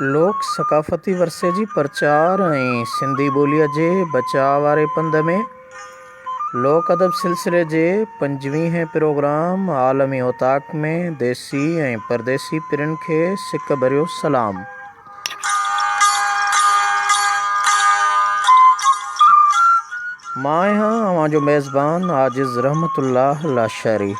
लोक सकाफ़ती वरसे जी प्रचार ऐं सिंधी ॿोलीअ जे बचाव वारे पंध में लोक अदब सिलसिले जे 5वें प्रोग्राम आलमी ओताक में देसी ऐं परदेसी पिरनि खे सिक भरियो सलाम। मां आहियां अवां जो मेज़बान आजिज़ रहमतुल्लाह लाशारी।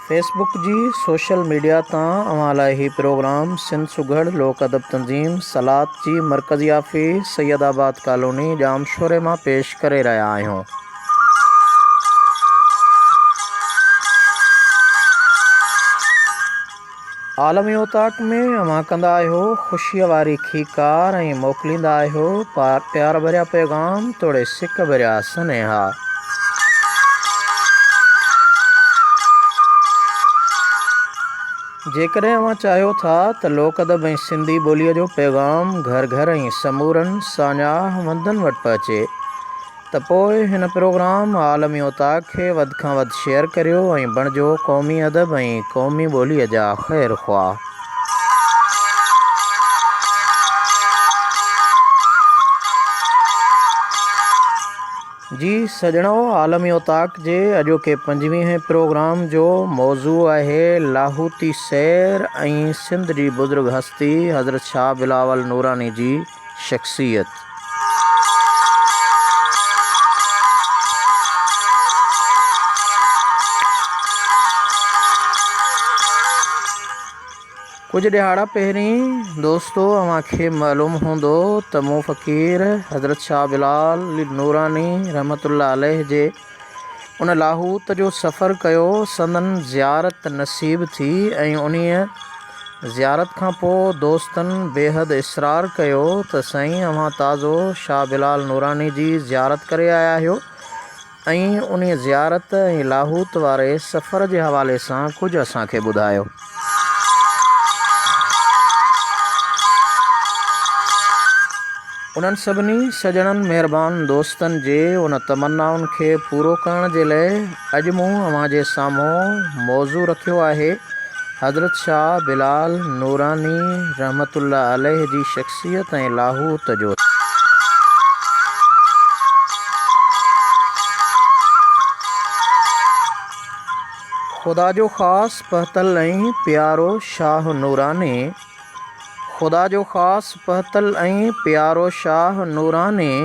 फेसबुक जी सोशल मीडिया तां अवां लाइ ही प्रोग्राम सिंध सुघड़ लोक अदब तंज़ीम सलात जी मरकज़ी ऑफिस सैयदाबाद कॉलोनी जामशोरे मां पेश करे रहिया आहियूं। आलमी ओताक में अवां कंदा आहियो ख़ुशीअ वारी खीकार ऐं मोकिलींदा आहियो प्यार भरिया पैगाम तोड़े सिक भरिया सनेहा। जेकॾहिं अवां चाहियो था त लोक अदब ऐं सिंधी ॿोलीअ जो पैगाम घर घर ऐं समूरनि सान्याह वंदनि वटि पहुचे त पोइ हिन प्रोग्राम आलमी ओताक खे वधि खां वधि शेयर करियो ऐं बणिजो क़ौमी अदब ऐं क़ौमी ॿोलीअ जा ख़ैर ख़्वाह। जी सजणो, आलमी ओताक जे अॼोके 5वें प्रोग्राम जो मौज़ू आहे लाहूती सैर ऐं सिंध जी बुज़ुर्ग हस्ती हज़रत शाह बिलावल नूरानी जी शख़्सियत। कुछ ॾिहाड़ा पहिरीं दोस्तो अवां खे मालूम हूंदो त मूं फ़क़ीर हज़रत शाह बिलाल नूरानी रहमतुल्लाह अलैह जे उन लाहूत जो सफ़र कयो। संदन ज़ियारत नसीब थी ऐं उन्हीअ ज़ियारत खां पोइ दोस्तनि बेहद इसरार कयो त साईं अवां ताज़ो शाह बिलाल नूरानी जी ज़ियारत करे आया आहियो ऐं उन ज़ियारत ऐं लाहूत वारे सफ़र जे हवाले सां कुझु असांखे ॿुधायो। उन्हनि सभिनी सजणनि महिरबान दोस्तनि जे उन तमन्नाउनि खे पूरो करण जे लाइ अॼु मूं अवां जे साम्हूं मौज़ू रखियो आहे हज़रत शाह बिलाल नूरानी रहमतुल्लाह अलैह जी शख़्सियत ऐं लाहूत जो। ख़ुदा जो ख़ासि पहतल ऐं प्यारो शाह नूरानी। ख़ुदा जो ख़ासि पहतल ऐं प्यारो शाह नूरानी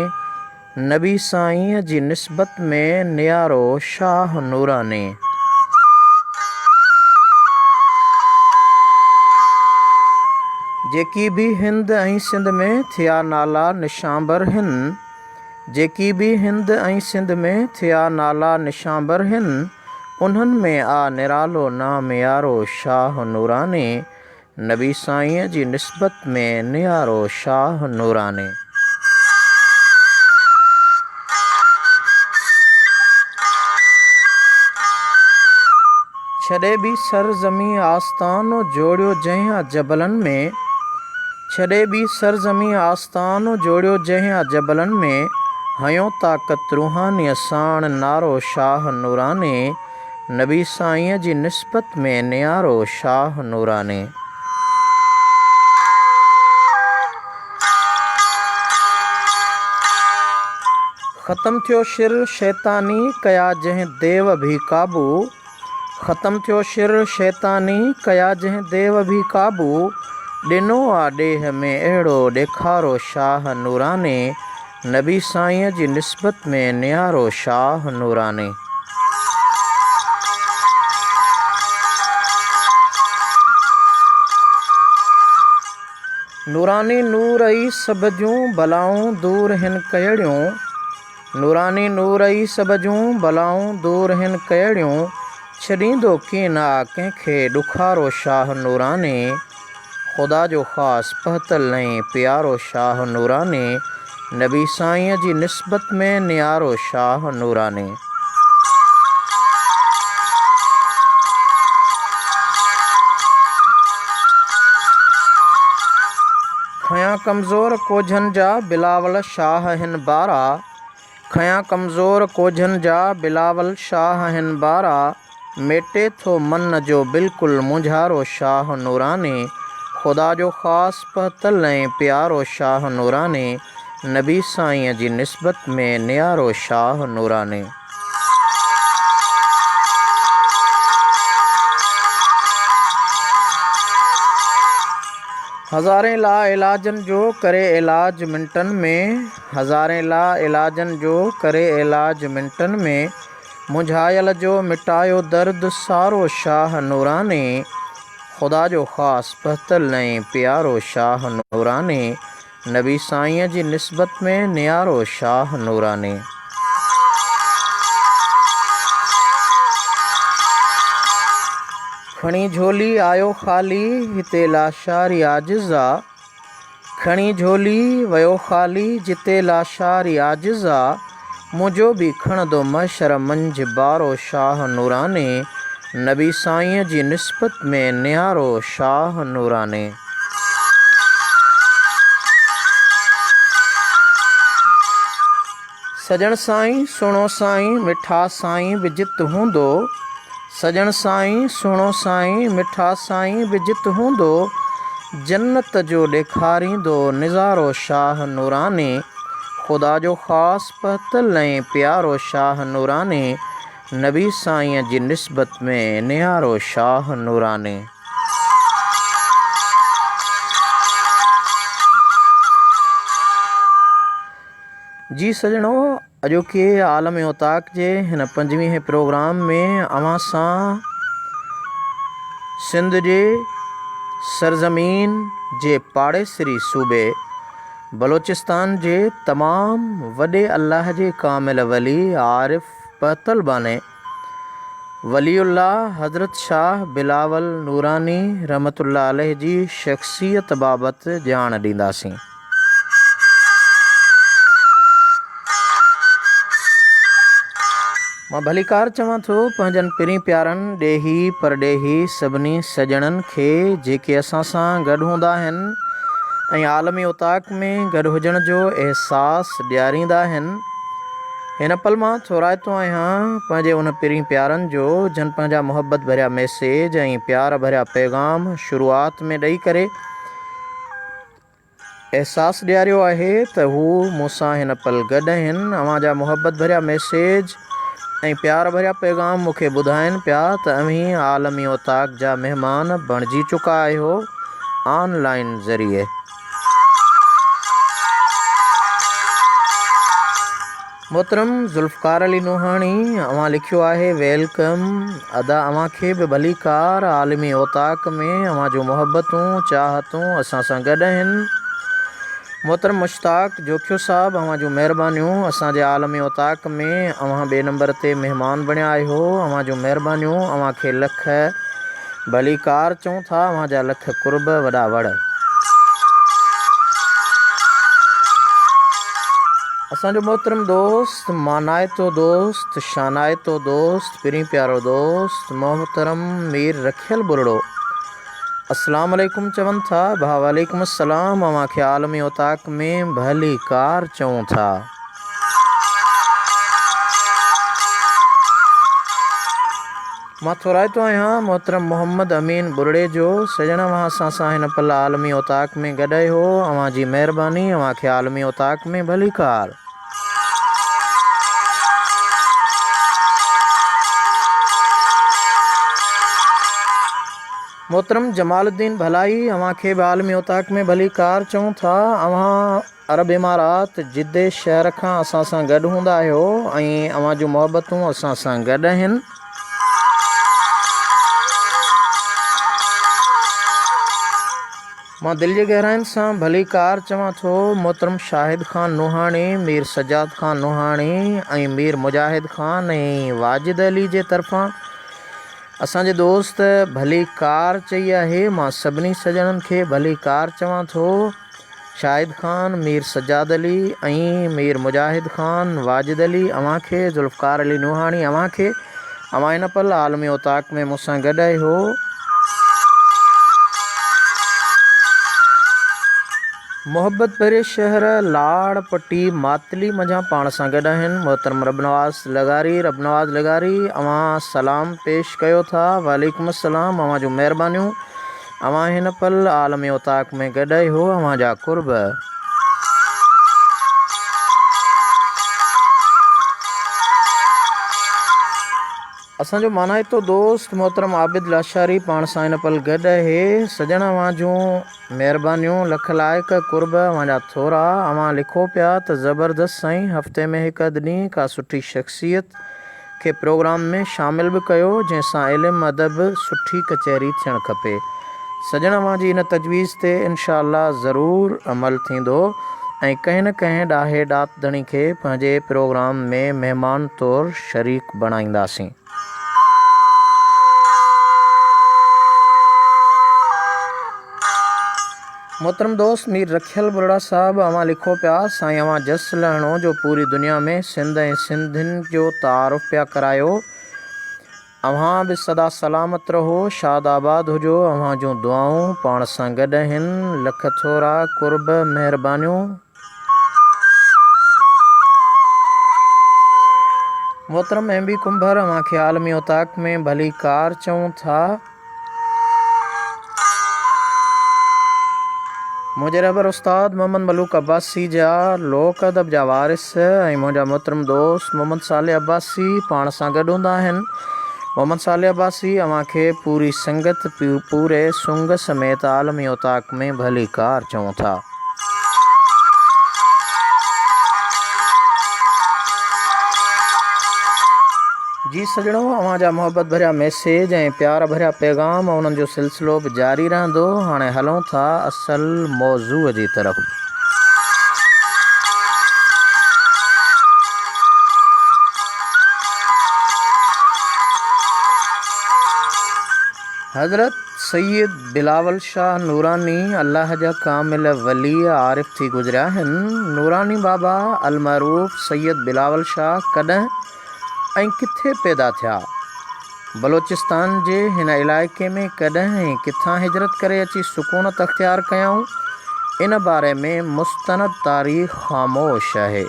नबी साईंअ जी निस्बत में नियारो शाह नूरानी। जेकी बि हिंद ऐं सिंध में थिया नाला निशांबर हिन, जेकी बि हिंद ऐं सिंध में थिया नाला निशांबर हिन, उन्हनि में आ निरालो नाम यारो शाह नूरानी नबी साईंअ जी निस्बत में नियारो शाह नूरानी। छॾे बि सरज़मी आस्तानो जोड़ियो जंहिं जबलनि में, छॾे बि सरज़मी आस्तानो जोड़ियो जंहिं जबलनि में, हयो ताक़त रूहानीअ साण नारो शाह नूरानी नबी साईंअ जी निस्बत में नियारो शाह नूरानी। ख़त्म थियो शिर शैतानी कया जंहिं देव भी काबू, ख़त्म थियो शिर शैतानी कया जंहिं देव भी काबू, ॾिनो आ ॾेह में अहिड़ो ॾेखारो शाह नूरानी नबी साईंअ जी निस्बत में नियारो शाह नूरानी। नूरानी नूर ई सभ जूं बलाऊं दूर हिन कयड़ियूं, नूरानी नूर ई सभ जूं बलाऊं दूर हिन कयड़ियूं, छॾींदो कीन आ कंहिंखे ॾुखारो शाह नूरानी ख़ुदा जो ख़ासि पहतल ऐं प्यारो शाह नूरानी नबी साईंअ जी निस्बत में नियारो शाह नूरानी। खयां कमज़ोर कोझनि जा बिलावल शाह हिन बारा, खयां कमज़ोर कोझनि जा बिलावल शाह हिन बारा, मेटे थो मन जो बिल्कुलु मुंझारो शाह नूरानी। ख़ुदा जो ख़ासि पतल ऐं प्यारो शाह नूरानी। नबी साईं जी निस्बत में नियारो शाह नूरानी। हज़ारें ला इलाजनि जो करे इलाज मिंटनि में। हज़ारें ला इलाजनि जो करे इलाज मिंटनि में। मुंझायल जो मिटायो दर्द सारो शाह नूरानी। ख़ुदा जो ख़ासि पतल ऐं प्यारो शाह नूरानी। नबी साईं जी निस्बत में नियारो शाह नूरानी। खणी झोली आयो ख़ाली हिते लाशारी आजिज़ा। खणी झोली वयो ख़ाली जिते लाशारी आजिज़ा। मुंहिंजो बि खणंदो महशर मंझि बारो शाह नूरानी। नबी साईं जी निस्बत में नियारो शाह नूरानी। सजण साईं सुहिणो साईं मिठा साईं विजित हूंदो। सजण साईं सुहिणो साईं मिठा साईं विजित हूंदो। जन्नत जो ॾेखारींदो निज़ारो शाह नूरानी। ख़ुदा जो ख़ासि पतल ऐं प्यारो शाह नूरानी। नबी साईं जी निस्बत में नियारो शाह नूरानी। जी सजणो, अॼोके आलम उताक जे हिन 5वें प्रोग्राम में अवां सां सिंध जे सरज़मीन जे पाड़ेसरी सूबे बलोचिस्तान जे तमामु वॾे अल्लाह जे कामिल वली आरिफ पतलबाने वलीउल्लाह हज़रत शाह बिलावल नूरानी रहमतुल्लाह अलैह जी शख़्सियत बाबति ॼाण ॾींदासीं। मां भलीकार चवां थो पंहिंजनि पिरी प्यारनि ॾेही परॾेही सभिनी सजणनि खे जेके असां सां गॾु हूंदा आहिनि ऐं आलमी उताक में गॾु हुजण जो अहसासु ॾियारींदा आहिनि। हिन पल मां थोराइतो आहियां पंहिंजे उन पिरी प्यारनि जो जन पंहिंजा मुहबत भरिया मैसेज ऐं प्यार भरिया पैगाम शुरूआत में ॾेई करे अहसासु ॾियारियो आहे त हू मूंसां हिन पल गॾु आहिनि। अव्हां जा मुहबत भरिया मैसेज ऐं प्यार भरिया पैगाम मूंखे ॿुधाइनि पिया त अव्हीं आलमी उताक जा महिमान बणिजी चुका आहियो ऑनलाइन ज़रिए। मोहतरम ज़ुल्फ़कार अली नूहानी अव्हां लिखियो आहे वेलकम। अदा अव्हां खे बि भलीकार आलमी उताक में अव्हां जूं मुहबतूं चाहतूं असां सां गॾु आहिनि। मोहतरम मुश्ताक जोखियो साहब अव्हां जूं महिरबानियूं असांजे आलमी उताक में अव्हां ॿिए नंबर ते महिमान बणिया आहियो। अव्हां जूं महिरबानियूं अव्हां खे लख भलीकार चऊं था। अव्हां जा लख कुर्ब वॾा वड़। असांजो मोहतरम दोस्त मानायतो दोस्त शानायतो दोस्त पिरी प्यारो दोस्त मोहतरम मीर रखियल बुरड़ो अस्सलाम वालेकुम चवनि था। भा वालेकुम अस्सलाम। अव्हां खे आलमी उताक में भलीकार चऊं था। मां थोराइतो आहियां मोहतरम मोहम्मद अमीन बुरड़े जो सजण अव्हां सां हिन पल आलमी उताक में गॾु आहियो। अव्हां जी महिरबानी। अव्हां खे आलमी उताक में भलीकार। मोहतरम जमालुद्दीन भलाई अव्हां खे बि आलमी उताक में भलीकार चऊं था। अव्हां अरब इमारात जिद्दे शहर खां असां सां गॾु हूंदा आहियो ऐं अव्हां जूं मुहबतूं असां सां गॾु आहिनि। मां दिलि जे गहराइनि सां भलीकार चवां थो मोहतरम शाहिद ख़ान नूहानी मीर सजाद ख़ान नूहानी ऐं मीर मुजाहिद ख़ान ऐं वाजिद अली जे तरफ़ां असांजे दोस्त भलीकार चई आहे। मां सभिनी सजणनि खे भलीकार चवां थो। शाहिद ख़ान मीर सजाद अली ऐं मीर मुजाहिद ख़ान वाजिद अली अव्हां खे ज़ुल्फ़कार अली नूहानी अव्हां खे अव्हां हिन पल आलमी उताक में मूंसां गॾु आहियो। मोहब्बत भरे शहर लाड़ पट्टी मातली मझा पाण सां गॾु आहिनि मोहतरम रब नवाज़ लगारी अवां सलाम पेश कयो था। वालेकुम अस्सलाम। अवां जो महिरबानियूं। अवां हिन पल आलम उताक में गॾु हो अवां जा कुर्ब। असांजो माना तो दोस्त मोहतरम आबिद लाशारी पाण सां हिन पल गॾु आहे। सजण अवां जूं महिरबानियूं लख लाइक़ कुर्ब अवां जा थोरा। अवां लिखो पिया त ज़बरदस्त साईं हफ़्ते में हिकु अधु ॾींहुं का सुठी शख़्सियत खे प्रोग्राम में शामिल बि कयो जंहिंसां इल्मु अदब सुठी कचहरी थियणु खपे। सजण अवां जी इन तजवीज़ ते इनशा अल्लाह ज़रूरु अमल थींदो ऐं कंहिं न कंहिं ॾाहे ॾातदणी खे पंहिंजे प्रोग्राम में महिमान तौरु शरीक बणाईंदासीं। मोहतरम दोस्त मीर रखियल बुरड़ा साहब अवां लिखो पिया साईं अवां जस लहणो जो पूरी दुनिया में सिंध ऐं सिंधियुनि जो तारुफ़ पिया करायो। अवां बि सदा सलामत रहो, शाद आबाद हुजो। अवां जूं दुआऊं पाण सां गॾु आहिनि। लख थोरा कुर्ब महिरबानियूं। मोहतरम एम बी कुंभर अवां खे आलमी उताक में भली कार चऊं था। मुंहिंजे रहबर उस्ताद मोहम्मद मलूक अब्बासी जा लोक अदब जा वारिस ऐं मुंहिंजा मोहतरम दोस्त मोहम्मद साले अब्बासी पाण सां गॾु हूंदा आहिनि। मोहम्मद साले अब्बासी अवां खे पूरी संगत पूरे सुंग समेत आलमी उताक में भली कार चऊं था। जी सजणो अवां जा मोहब्बत भरिया मैसेज ऐं प्यार भरिया पैगाम उन्हनि जो सिलसिलो बि जारी रहंदो। हाणे हलूं था असल मौज़ूअ जी तरफ़। हज़रत सैयद बिलावल शाह नूरानी अल्लाह जा कामिल वली आरिफ थी गुज़रिया आहिनि। नूरानी बाबा अलमरूफ़ सैयद बिलावल शाह कॾहिं ऐं किथे पैदा थिया, बलोचिस्तान जे हिन इलाइक़े में कॾहिं ऐं किथां हिजरत करे अची सुकूनत अख़्तियार कयऊं, इन बारे में मुस्तनद तारीख़ ख़ामोश आहे।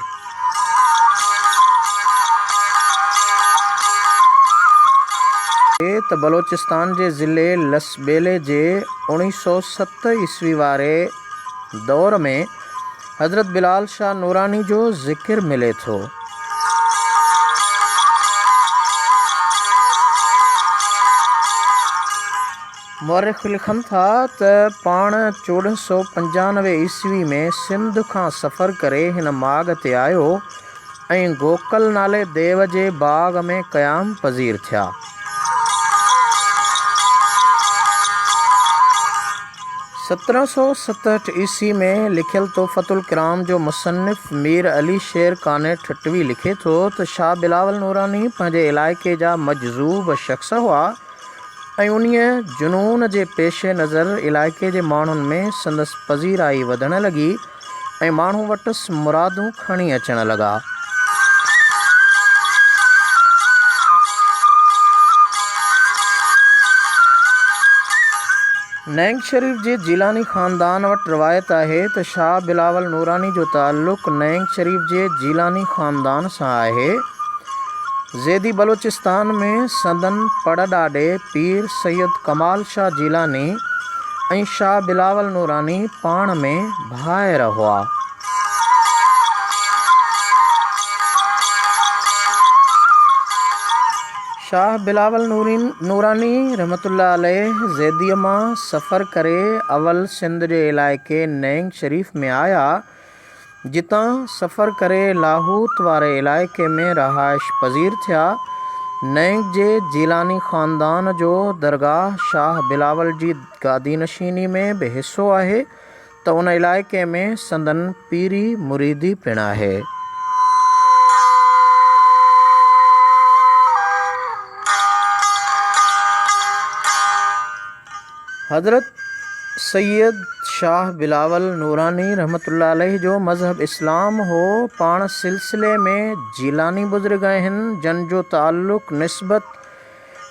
त बलोचिस्तान जे ज़िले लसबेले जे 1907 ईस्वी वारे दौर में हज़रत बिलाल शाह नूरानी जो ज़िक्र मिले थो। मौरिख़ लिखनि था त पाण 1495 ईस्वी में सिंध खां सफ़र करे हिन माॻ ते आयो ऐं गोकल नाले देव जे बाग़ में क़याम पज़ीर थिया। सत्रहं सौ 1767 ईस्वी में लिखियल तोहफ़तुल किराम जो मुसन्निफ़ मीर अली शेर काने ठटवी लिखे थो त शाह बिलावल नूरानी पंहिंजे इलाइक़े जा मजज़ूब शख़्स हुआ ऐं उन्हीअ जुनून जे पेशे नज़र इलाइक़े जे माण्हुनि में संदसि पज़ीराई वधणु लॻी ऐं माण्हू वटि मुरादूं खणी अचणु लॻा। नैंग शरीफ़ जे जीलानी ख़ानदान वटि रवायत आहे त शाह बिलावल नूरानी जो ताल्लुक़ नैंग शरीफ़ जे जीलानी ख़ानदान सां आहे। ज़ैदी बलोचिस्तान में संदन पड़ॾाॾे पीर सैयद कमाल शाह जीलानी ऐं शाह बिलावल नूरानी पाण में भाइर हुआ। शाह बिलावल नूरानी रहमतुल्लाह अलैह ज़ैदीअ मां सफ़र करे अवल सिंध जे इलाइक़े नैंग शरीफ़ में आया, जितां सफ़र करे लाहौत वारे इलाइक़े में रहाइश पज़ीर थिया। नैंग जे जीलानी ख़ानदान जो दरगाह शाह बिलावल जी गादी नशीनी में बि हिसो आहे त उन इलाइक़े में संदन पीरी मुरीदी पिणु आहे। हज़रत सैयद शाह बिलावल नूरानी रहमतुल्लाह अलैह जो मज़हब इस्लाम हो। पाण सिलसिले में जीलानी बुज़ुर्ग आहिनि जन जो ताल्लुक़ निस्बत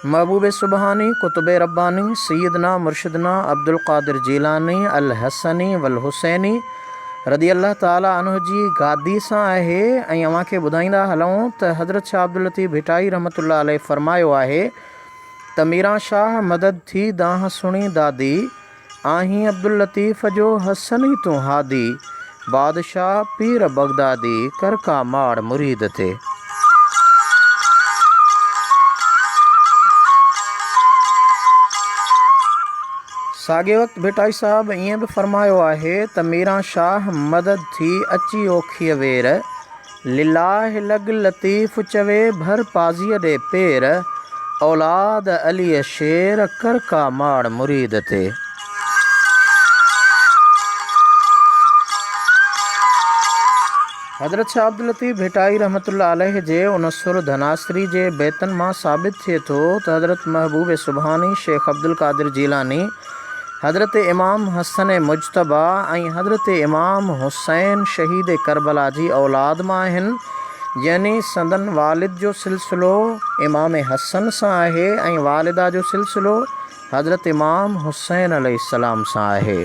महबूब सुबहानी कुतुब रब्बानी सैयदना मुर्शिदना अब्दुल क़ादिर जीलानी अल हसनी वल हुसैनी रदी अल्लाह ताला अन्हु जी गादी सां आहे। ऐं अव्हांखे ॿुधाईंदा हलूं त हज़रत शाह अब्दुल लतीफ़ भिटाई रहमतुल्लाह अलैह फरमायो आहे त मीरां शाह मदद थी दाह सुणी दादी, आहीं अब्दुल लतीफ़ जो हसन ई तूं हादी, बादशाह पीर बगदादी कर का माड़ मुरीद ते। साॻे वक़्तु भिटाई साहब ईअं बि फरमायो आहे त मीरां शाह मदद थी अची ओखीअ वेर, लिलाह लॻ लतीफ़ चवे भर पाज़ीअ ॾे पेर, औलाद अलीअ शेर कर का माड़ मुरीद ते। हज़रत शाह अब्दुल लतीफ़ भिटाई रहमतुल्लाह अलैह जे उन सुर धनासरी जे बैतनि मां साबित थिए थो त हज़रत महबूब सुबहानी, शेख अब्दुल कादिर जीलानी, हज़रत इमाम हसन मुजतबा ऐं हज़रत इमाम हुसैन शहीद करबला जी औलाद मां आहिनि। यानी संदन वालिद जो सिलसिलो इमाम हसन सां आहे ऐं वालिदा जो सिलसिलो हज़रत इमाम हुसैन अलैहिस्सलाम सां आहे।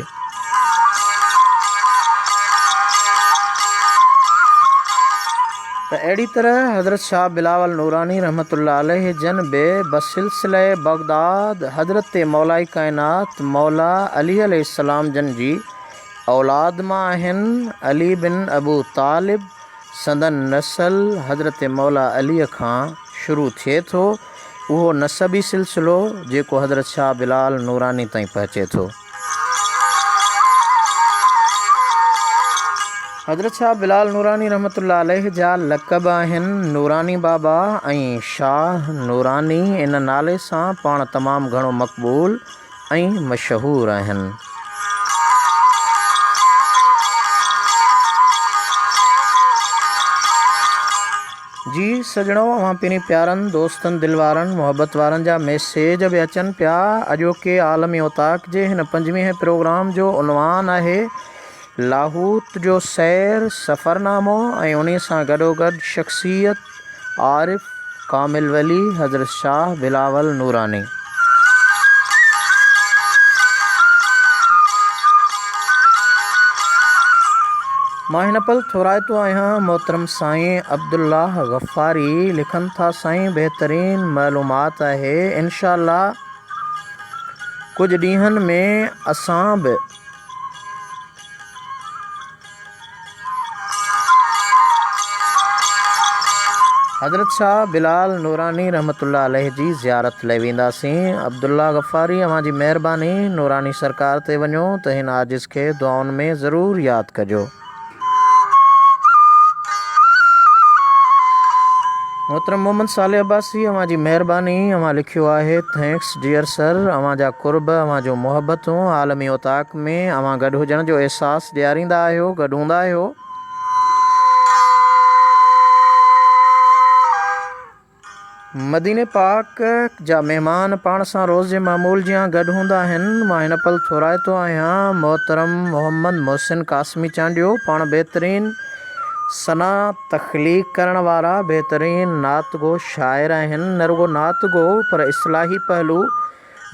त अहिड़ी तरह हज़रत शाह बिलावल नूरानी रहमतुल्लाह अलैह जन बि बसिलसिले बगदाद हज़रत मौलाई कायनात मौला अली अलैहिस्सलाम जन जी औलाद मां आहिनि। अली बिन अबू तालिब संदन नसल हज़रत मौला अलीअ खां शुरू थिए थो, उहो नसबी सिलसिलो जेको हज़रत शाह बिलाल नूरानी ताईं पहुचे थो। हज़रत शाह बिलाल नूरानी रहमतुल्लाह अलैह जा लक़ब आहिनि नूरानी बाबा ऐं शाह नूरानी। इन नाले सां पाण तमामु घणो मक़बूल ऐं मशहूरु आहिनि। जी सजणो, अवां पहिरीं प्यारनि दोस्तनि दिलि वारनि मुहबत वारनि जा मैसेज बि अचनि पिया। अॼोके आलमी औताक जे हिन 5वें प्रोग्राम जो उनवान आहे लाहूत जो सैर सफ़रनामो ऐं उन सां गॾोगॾु शख़्सियत आरिफ कामिल वली हज़रत शाह बिलावल नूरानी। मां हिन पल थोराइतो आहियां मोहतरम साईं अब्दुल्लाह गफ़ारी लिखनि था, साईं बहितरीन मालूमात आहे। इंशाअल्लाह कुझु ॾींहंनि में असां बि हज़रत शाह बिलाल नूरानी रहमतुल्लाह अलैह जी ज़ियारत लाइ वेंदासीं। अब्दुल्ला गफ़ारी, अव्हां जी महिरबानी नूरानी सरकार ते वञो त हिन आजिज़ खे दुआउनि में ज़रूरु यादि कजो। मोहतरम मोहम्मद साले अब्बासी, अव्हां जी महिरबानी। अव्हां लिखियो आहे, थैंक्स डियर सर। अव्हां जा कुर्ब, अव्हां जो मुहबतूं आलमी औताक में अव्हां गॾु हुजण जो अहसासु ॾियारींदा आहियो, गॾु हूंदा आहियो। मदीने पाक जा महिमान पाण सां रोज़ जे मामूल जियां गॾु हूंदा आहिनि। मां हिन पल थोराइतो आहियां मोहतरम मोहम्मद मोहसिन कासमी चांडियो, पाण बहितरीन सना तख़लीक़ करण वारा बहितरीन नातगो शाइर आहिनि। न रुगो नातगो पर इस्लाही पहलू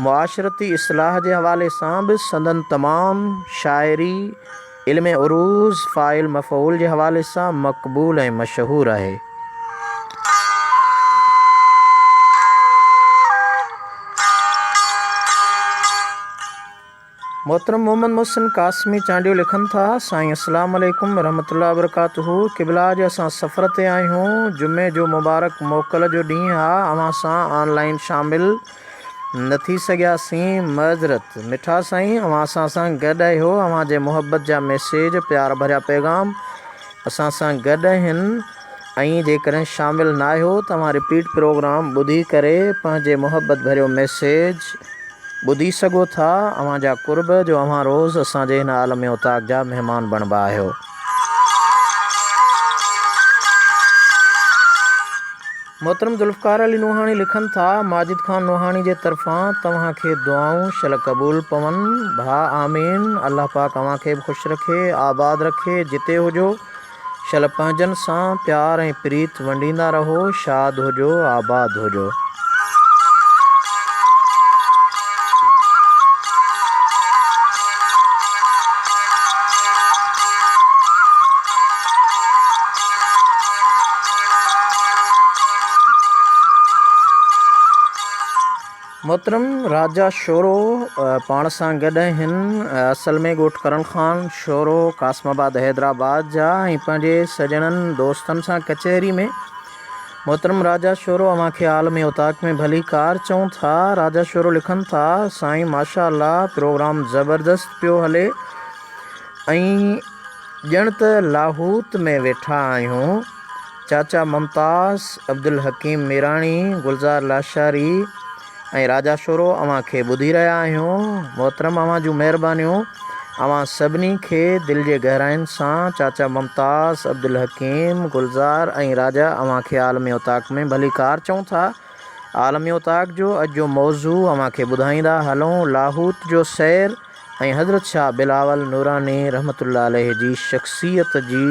मुआशरती इस्लाह जे हवाले सां बि संदन तमामु शाइरी इल्म उरूज़ फ़ाइल मफ़ऊल जे हवाले सां मक़बूल ऐं मशहूरु आहे। मोहतरम मोहम्मद मोहसिन कासमी चांडियो लिखनि था, साईं अस्सलाम वालेकुम रहमतुल्लाह वबरकातुहू। क़िबला जे असां सफ़र ते आहियूं। जुमे जो मुबारक मोकल जो ॾींहुं आहे। अव्हां सां ऑनलाइन शामिलु न थी सघियासीं, मज़रत। मिठा साईं, अव्हां असां गॾु आहियो। अव्हां जे मुहबत जा मैसेज, प्यार भरिया पैगाम असां सां गॾु आहिनि। ऐं जेकॾहिं शामिलु न आहियो त तव्हां रिपीट प्रोग्राम ॿुधी करे पंहिंजे मुहबत भरियो मैसेज ॿुधी सघो था। अव्हां जा कुर्ब जो अव्हां रोज़ असांजे हिन आलम औताक जा महिमान बणिबा आहियो। मोहतरम ज़ुल्फ़कार अली नूहानी लिखनि था, माजिद ख़ान नूहानी जे तरफ़ां तव्हांखे दुआऊं शल क़बूल पवनि। भाउ आमीन। अल्लाह पाक अव्हां खे बि ख़ुशि रखे, आबाद रखे। जिते हुजो शल पंहिंजनि सां प्यार ऐं प्रीत वंडींदा रहो। शाद हुजो, आबाद हुजो। मोहतरम राजा शोरो पाण सां गॾु आहिनि। असल में ॻोठ करण ख़ान शोरो कासमाबाद हैदराबाद जा ऐं पंहिंजे सॼणनि दोस्तनि सां कचहरी में मोहतरम राजा शोरो अव्हांखे आलम उताक में भली कार चऊं था। राजा शोरो लिखनि था, साईं माशा अल्लाह प्रोग्राम ज़बरदस्त पियो हले ऐं ॼण त लाहौत में वेठा आहियूं। चाचा मुमताज़, अब्दुल हकीम मीराणी, गुलज़ार लाशारी ऐं राजा शोरो अव्हांखे ॿुधी रहिया आहियूं। मोहतरम अव्हां जूं महिरबानियूं। अव्हां सभिनी खे दिलि जे गहराइनि सां चाचा मुमताज़, अब्दुल हकीम, गुलज़ार ऐं राजा अव्हांखे आलम उताक में भली कार चऊं था। आलम उताक जो अॼु जो मौज़ू अव्हांखे ॿुधाईंदा हलूं लाहौत जो सैर ऐं हज़रत शाह बिलावल नूरानी रहमतुल्लाह अलैह जी शख़्सियत जी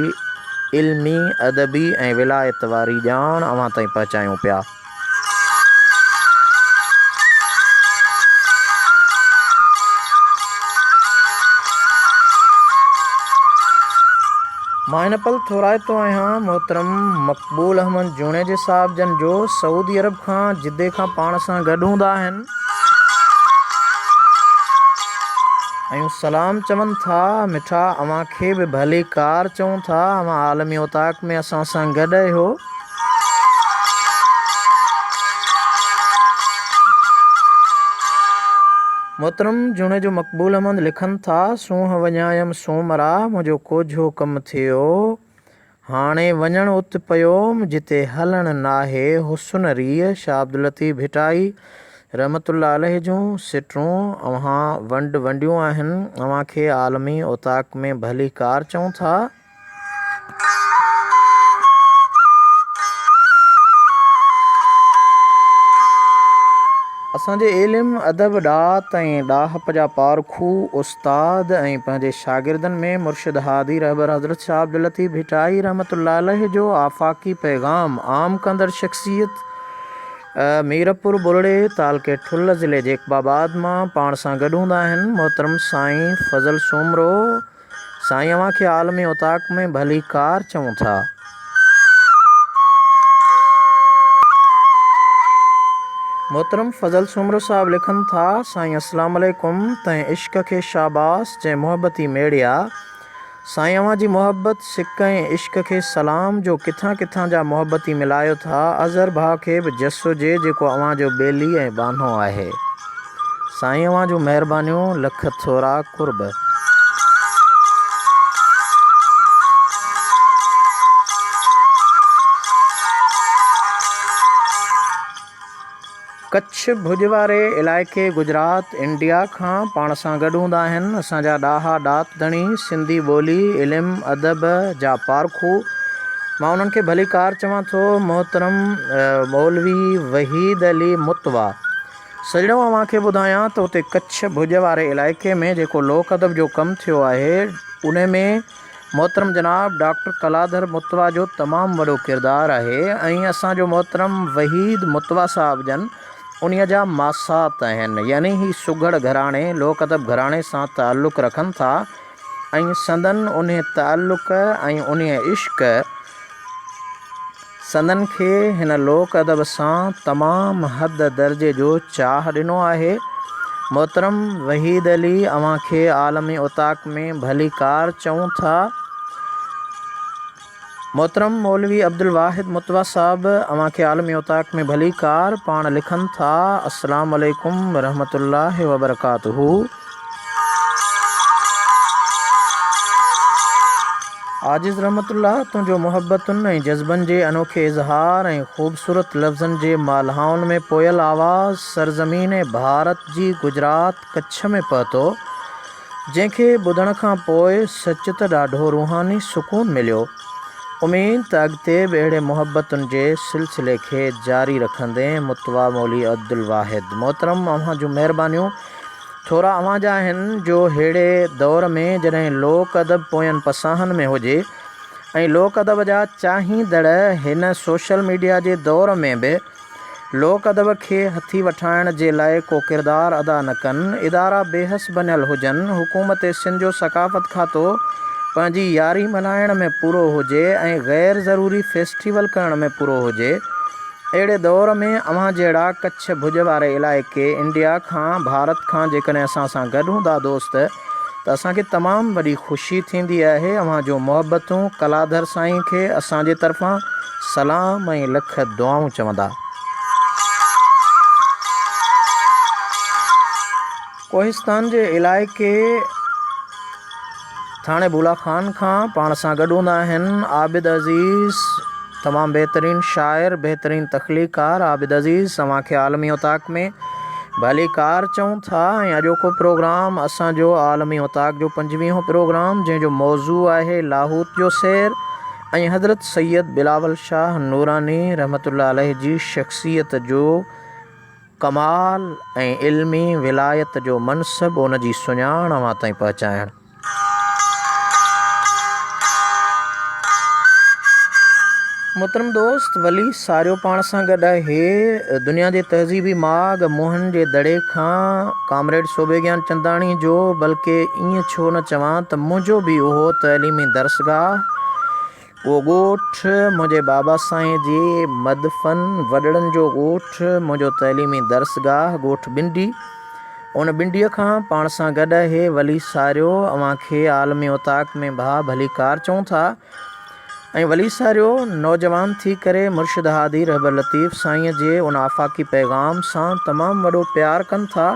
इल्मी, अदबी ऐं विलायत वारी ॼाण अव्हां ताईं पहुचायूं पिया। मां हिन पल थोराइतो आहियां मोहतरम मक़बूल अहमद जूणेजे साहिब जन जो सऊदी अरब खां जिद्दे खां पाण सां गॾु हूंदा आहिनि ऐं सलाम चवनि था। मिठा अव्हांखे बि भली कार चऊं था। अव्हां आलमी उताक में असां सां गॾु आहियो। मोहतरम जूणे जो मक़बूल अहमद लिखनि था, सूंहं वञायमि सोमरा मुंहिंजो कोझो कमु थियो, हाणे वञणु उत पियोमि जिते हलणु नाहे हुस्न रीह। शाह अब्दुल लतीफ़ भिटाई रहमतुल्लाह अलैह जूं सिटरूं अव्हां वंडियूं आहिनि। अव्हांखे आलमी उताक में भली कार चऊं था। असांजे इल्म, अदब, ॾात ऐं ॾाहप जा पारखू उस्ताद ऐं पंहिंजे शागिर्दनि में मुर्शिद हादी रहबर हज़रत शाह अब्दुल लतीफ़ भिटाई रहमतुल्लाह अलैह जो आफ़ाक़ी पैगाम आम कंदड़ शख़्सियत मीरपुर बुरड़े तालके ठुल्ल ज़िले जे इक़बाबाद मां पाण सां गॾु हूंदा आहिनि। मोहतरम साईं फज़ल सोमरो, साईं अव्हांखे आलमी उताक में भली कार चऊं था। मोहतरम फज़ल सोमरो साहब लिखनि था, साईं अस्सलाम वालेकुम। तंहिं इश्क खे शाबास जंहिं मोहब्बती मेड़िया। साईं अव्हां जी मोहब्बत सिक ऐं इश्क खे सलाम जो किथां किथां जा मोहब्बती मिलायो था। अज़हर भाउ खे बि जस हुजे जेको अव्हां जो ॿेली ऐं बानो आहे। साईं अव्हां जूं महिरबानियूं लख थोरा कुर्ब। कच्छ भुज वारे इलाइक़े गुजरात इंडिया खां पाण सां गॾु हूंदा आहिनि। असांजा ॾाहा ॾात धणी सिंधी ॿोली, इल्मु, अदब जा पारखू। मां उन्हनि खे भली कार चवां थो। मोहतरम मौलवी वहीद अली मुतवा सॼणो अव्हांखे ॿुधायां त उते कच्छ भुज वारे इलाइक़े में जेको लोक अदब जो कमु थियो आहे उन में मोहतरम जनाब डॉक्टर कलाधर मुतवा जो तमामु वॾो किरदारु आहे ऐं असांजो मोहतरम वहीद मुतवा साहिब जन उन्हीअ जा मासात आहिनि, यानी ही सुघड़ घराणे लोक अदब घराणे सां ताल्लुक़ रखनि था ऐं संदन उन ताल्लुक़ ऐं उन इश्क संदन खे हिन लोक अदब सां तमामु हद दर्जे जो चाह ॾिनो आहे। मोहतरम वहीद अली अव्हांखे आलमी उताक में भली कार चऊं था। मोहतरम मौलवी अब्दुल वाहिद मुतवा साहब अव्हांखे आलमी उताक में भली कार। पाण लिखनि था, अस्सलाम वालेकुम रहमतुल्लाहि व बरकातहू। आजिज़ रहमतुल्लाह तुंहिंजो मुहब्बतुनि ऐं जज़्बनि जे अनोखे इज़हार ऐं ख़ूबसूरत लफ़्ज़नि जे मालहाउनि में पोयल आवाज़ सरज़मीन भारत जी गुजरात कच्छ में पहुतो, जंहिंखे ॿुधण खां पोइ सच त ॾाढो रूहानी सुकून मिलियो। उमीद त अॻिते बि अहिड़े मुहबतुनि जे सिलसिले खे जारी रखंदे। मुतवा मौली अब्दुल वाहिद। मोहतरम अव्हां जूं महिरबानियूं थोरा अव्हां जा आहिनि जो अहिड़े दौर में जॾहिं लोक अदब पोयनि पसाहनि में हुजे ऐं लोक अदब जा चाहींदड़ हिन सोशल मीडिया जे दौर में बि लोक अदब खे हथी वठाइण जे लाइ को किरदारु अदा न कनि। इदारा बेहस बनियल हुजनि। हुकूमत सिंध जो सकाफ़त खातो पंहिंजी यारी मल्हाइण में पूरो हुजे ऐं ग़ैर ज़रूरी फेस्टिवल करण में पूरो हुजे। अहिड़े दौर में अव्हां जहिड़ा कच्छ भुज वारे इलाइक़े इंडिया खां भारत खां जेकॾहिं असां सां गॾु हूंदा दोस्त त असांखे तमामु वॾी ख़ुशी थींदी आहे। अव्हां जो मुहबतूं कलाधर साईं खे असांजे तरफ़ां सलाम ऐं लख दुआऊं चवंदा। कोहिस्तान जे इलाइक़े थाणे बुला खान खां पाण सां गॾु हूंदा आहिनि आबिद अज़ीज़, तमामु बहितरीनु शाइर, बहितरीनु तख़लीकार। आबिद अज़ीज़, अव्हांखे आलमी उताक में भली कार चऊं था ऐं अॼोको प्रोग्राम असांजो आलमी उताक जो 5वीं प्रोग्राम, जंहिंजो मौज़ू आहे लाहूत जो सैर ऐं हज़रत सैयद बिलावल शाह नूरानी रहमतुल्लाह अलैह जी शख़्सियत जो कमाल ऐं इल्मी विलायत जो मनसब, उन जी सुञाण अव्हां ताईं पहुचाइणु। मोहतरम दोस्त, वली सारियो पाण सां गॾु आहे दुनिया जे तहज़ीबी माग मोहन जे दड़े खां कामरेड सोबेज्ञान चंदाणी जो, बल्कि ईअं छो न चवां त मुंहिंजो बि उहो तइलीमी दरसगाह, उहो ॻोठु मुंहिंजे बाबा साईं जी मदफ़न, वॾड़नि जो ॻोठु, मुंहिंजो तइलीमी दरसगाह ॻोठु बिंडी। उन बिंडीअ खां पाण सां गॾु आहे वली सारियो, अव्हांखे आलमी उताक में भा भली कार चऊं था। ऐं वली सारियो नौजवान थी करे मुर्शिद हादी रहबर लतीफ़ साईं जे उन आफ़ाक़ी पैगाम सां तमामु वॾो प्यारु कनि था,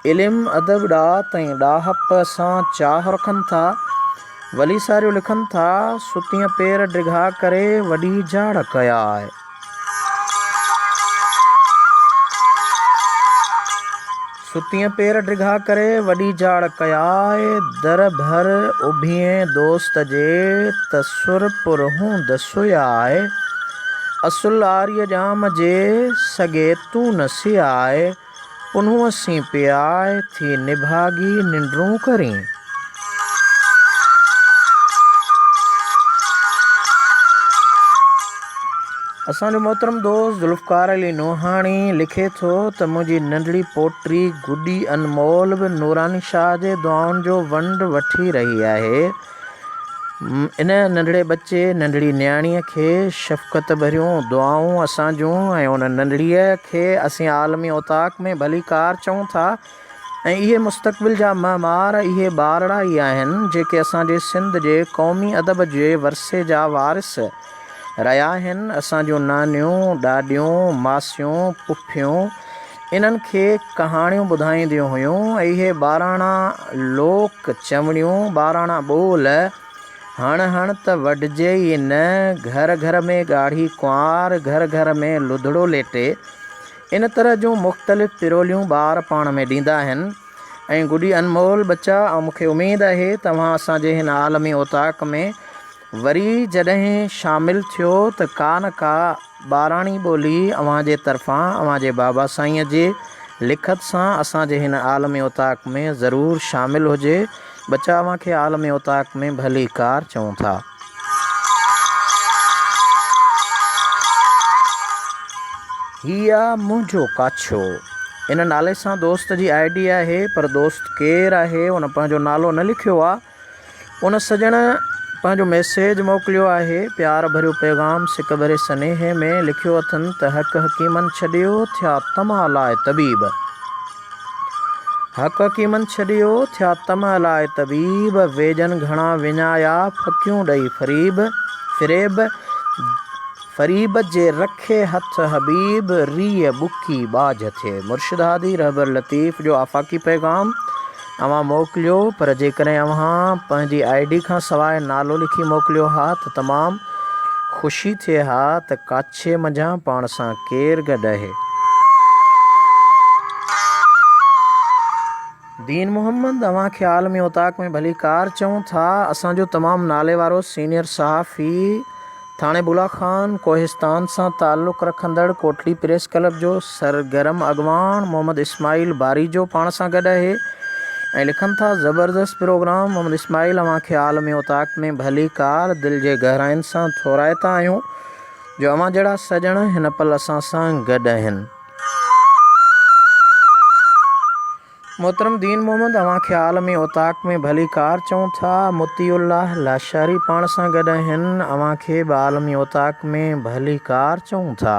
इल्मु अदब ॾात ऐं ॾाहप सां चाह रखनि था। वली सारियो लिखनि था, सुतीअ पेर डिघा करे वॾी जाड़ कया आहे। सुतीअ पेर डिघा करे वॾी जाड़ कया आहे, दर भर उभिए दोस्त जे तसुर पुरहूं दसुया आहे। असुल आर्य जाम जे सगे तू नसी आहे, पुनूअ सी पियाए थी निभागी निंड्रूं करी। असांजो मोहतरम दोस्त ज़ुल्फ़कार अली नोहाणी लिखे थो त मुंहिंजी नंढड़ी पोटी गुॾी अनमोल बि नूरानी शाह जे दुआउनि जो वंड वठी रही आहे। इन नंढड़े बच्चे, नंढड़ी न्याणीअ खे शफ़क़त भरियूं दुआऊं असां जूं, ऐं उन नंढड़ीअ खे असीं आलमी उताक में भली कार चऊं था। ऐं इहे मुस्तक़बिल जा ममार, इहे ॿारड़ा ई आहिनि जेके असांजे सिंध जे क़ौमी अदब जे वरसे जा वारिस रहिया आहिनि। असांजूं नानियूं, ॾाॾियूं, मासियूं, पुफियूं इन्हनि खे कहाणियूं ॿुधाईंदियूं हुयूं, ऐं इहे ॿाराणा लोक चवणियूं, ॿाराणा ॿोल हण हण त वढिजे ई न, घर घर में ॻाढ़ी कुंवार, घर घर में लुधड़ो लेटे, इन तरह जूं मुख़्तलिफ़ पिरोलियूं ॿार पाण में ॾींदा आहिनि। ऐं गुॾी अनमोल बच्चा, ऐं मूंखे उमेदु आहे तव्हां असांजे हिन आलमी उताक में वरी जॾहिं शामिलु थियो त का न का ॿाराणी ॿोली अव्हांजे तरफ़ां, अव्हांजे बाबा साईंअ जे लिखत सां असांजे हिन आलमी उताक में ज़रूरु शामिलु हुजे। बच्चा, अव्हांखे आलमी उताक में भली कार चऊं था। हीअ मुंहिंजो काछो, इन नाले सां दोस्त जी ID आहे, पर दोस्त केरु आहे उन पंहिंजो नालो न लिखियो आहे। उन सजण पंहिंजो मैसेज मोकिलियो आहे, प्यार भरियो पैगाम सिक भरे सनेहे में लिखियो अथनि त हक़ हकीमन छॾियो थिया तमा लाइ तबीब, हक़ हकीमन छॾियो थिया तमा लाइ तबीब, वेजन घणा विञाया फकियूं ॾेई फ़रेब, फ़रीब जे रखे हथ हबीब, रीह बुकी बाज थिए। मुर्शिद हादी रहबर लतीफ़ जो आफ़ाक़ी पैगाम अव्हां मोकिलियो, पर जेकॾहिं अव्हां पंहिंजी ID खां सवाइ नालो लिखी मोकिलियो हा त तमामु ख़ुशी थिए हा त काछे मंझां पाण सां केरु गॾु आहे। दीन मोहम्मद, अव्हांखे आलमी उताक में भली कार चऊं था। असांजो तमामु नाले वारो सीनियर सहाफ़ी, थाणे बुला खान कोहिस्तान सां ताल्लुक़ रखंदड़ कोटली प्रेस क्लब जो सरगर्म अॻवान मोहम्मद इस्माइल बारी जो पाण सां गॾु आहे, ऐं लिखनि था, ज़बरदस्त प्रोग्राम मोहम्मद इस्माइल, अव्हांखे आलमी उताक में भली कार, दिलि जे गहराइनि सां थोराइता आहियूं जो अव्हां जहिड़ा सजण हिन पल असां सां गॾु आहिनि। मोहतरम दीन मोहम्मद, अव्हांखे आलमी उताक में भली कार चऊं था। मुतीउल्लाह लाशारी पाण सां गॾु आहिनि, अव्हांखे बि आलमी उताक में भली कार चऊं था।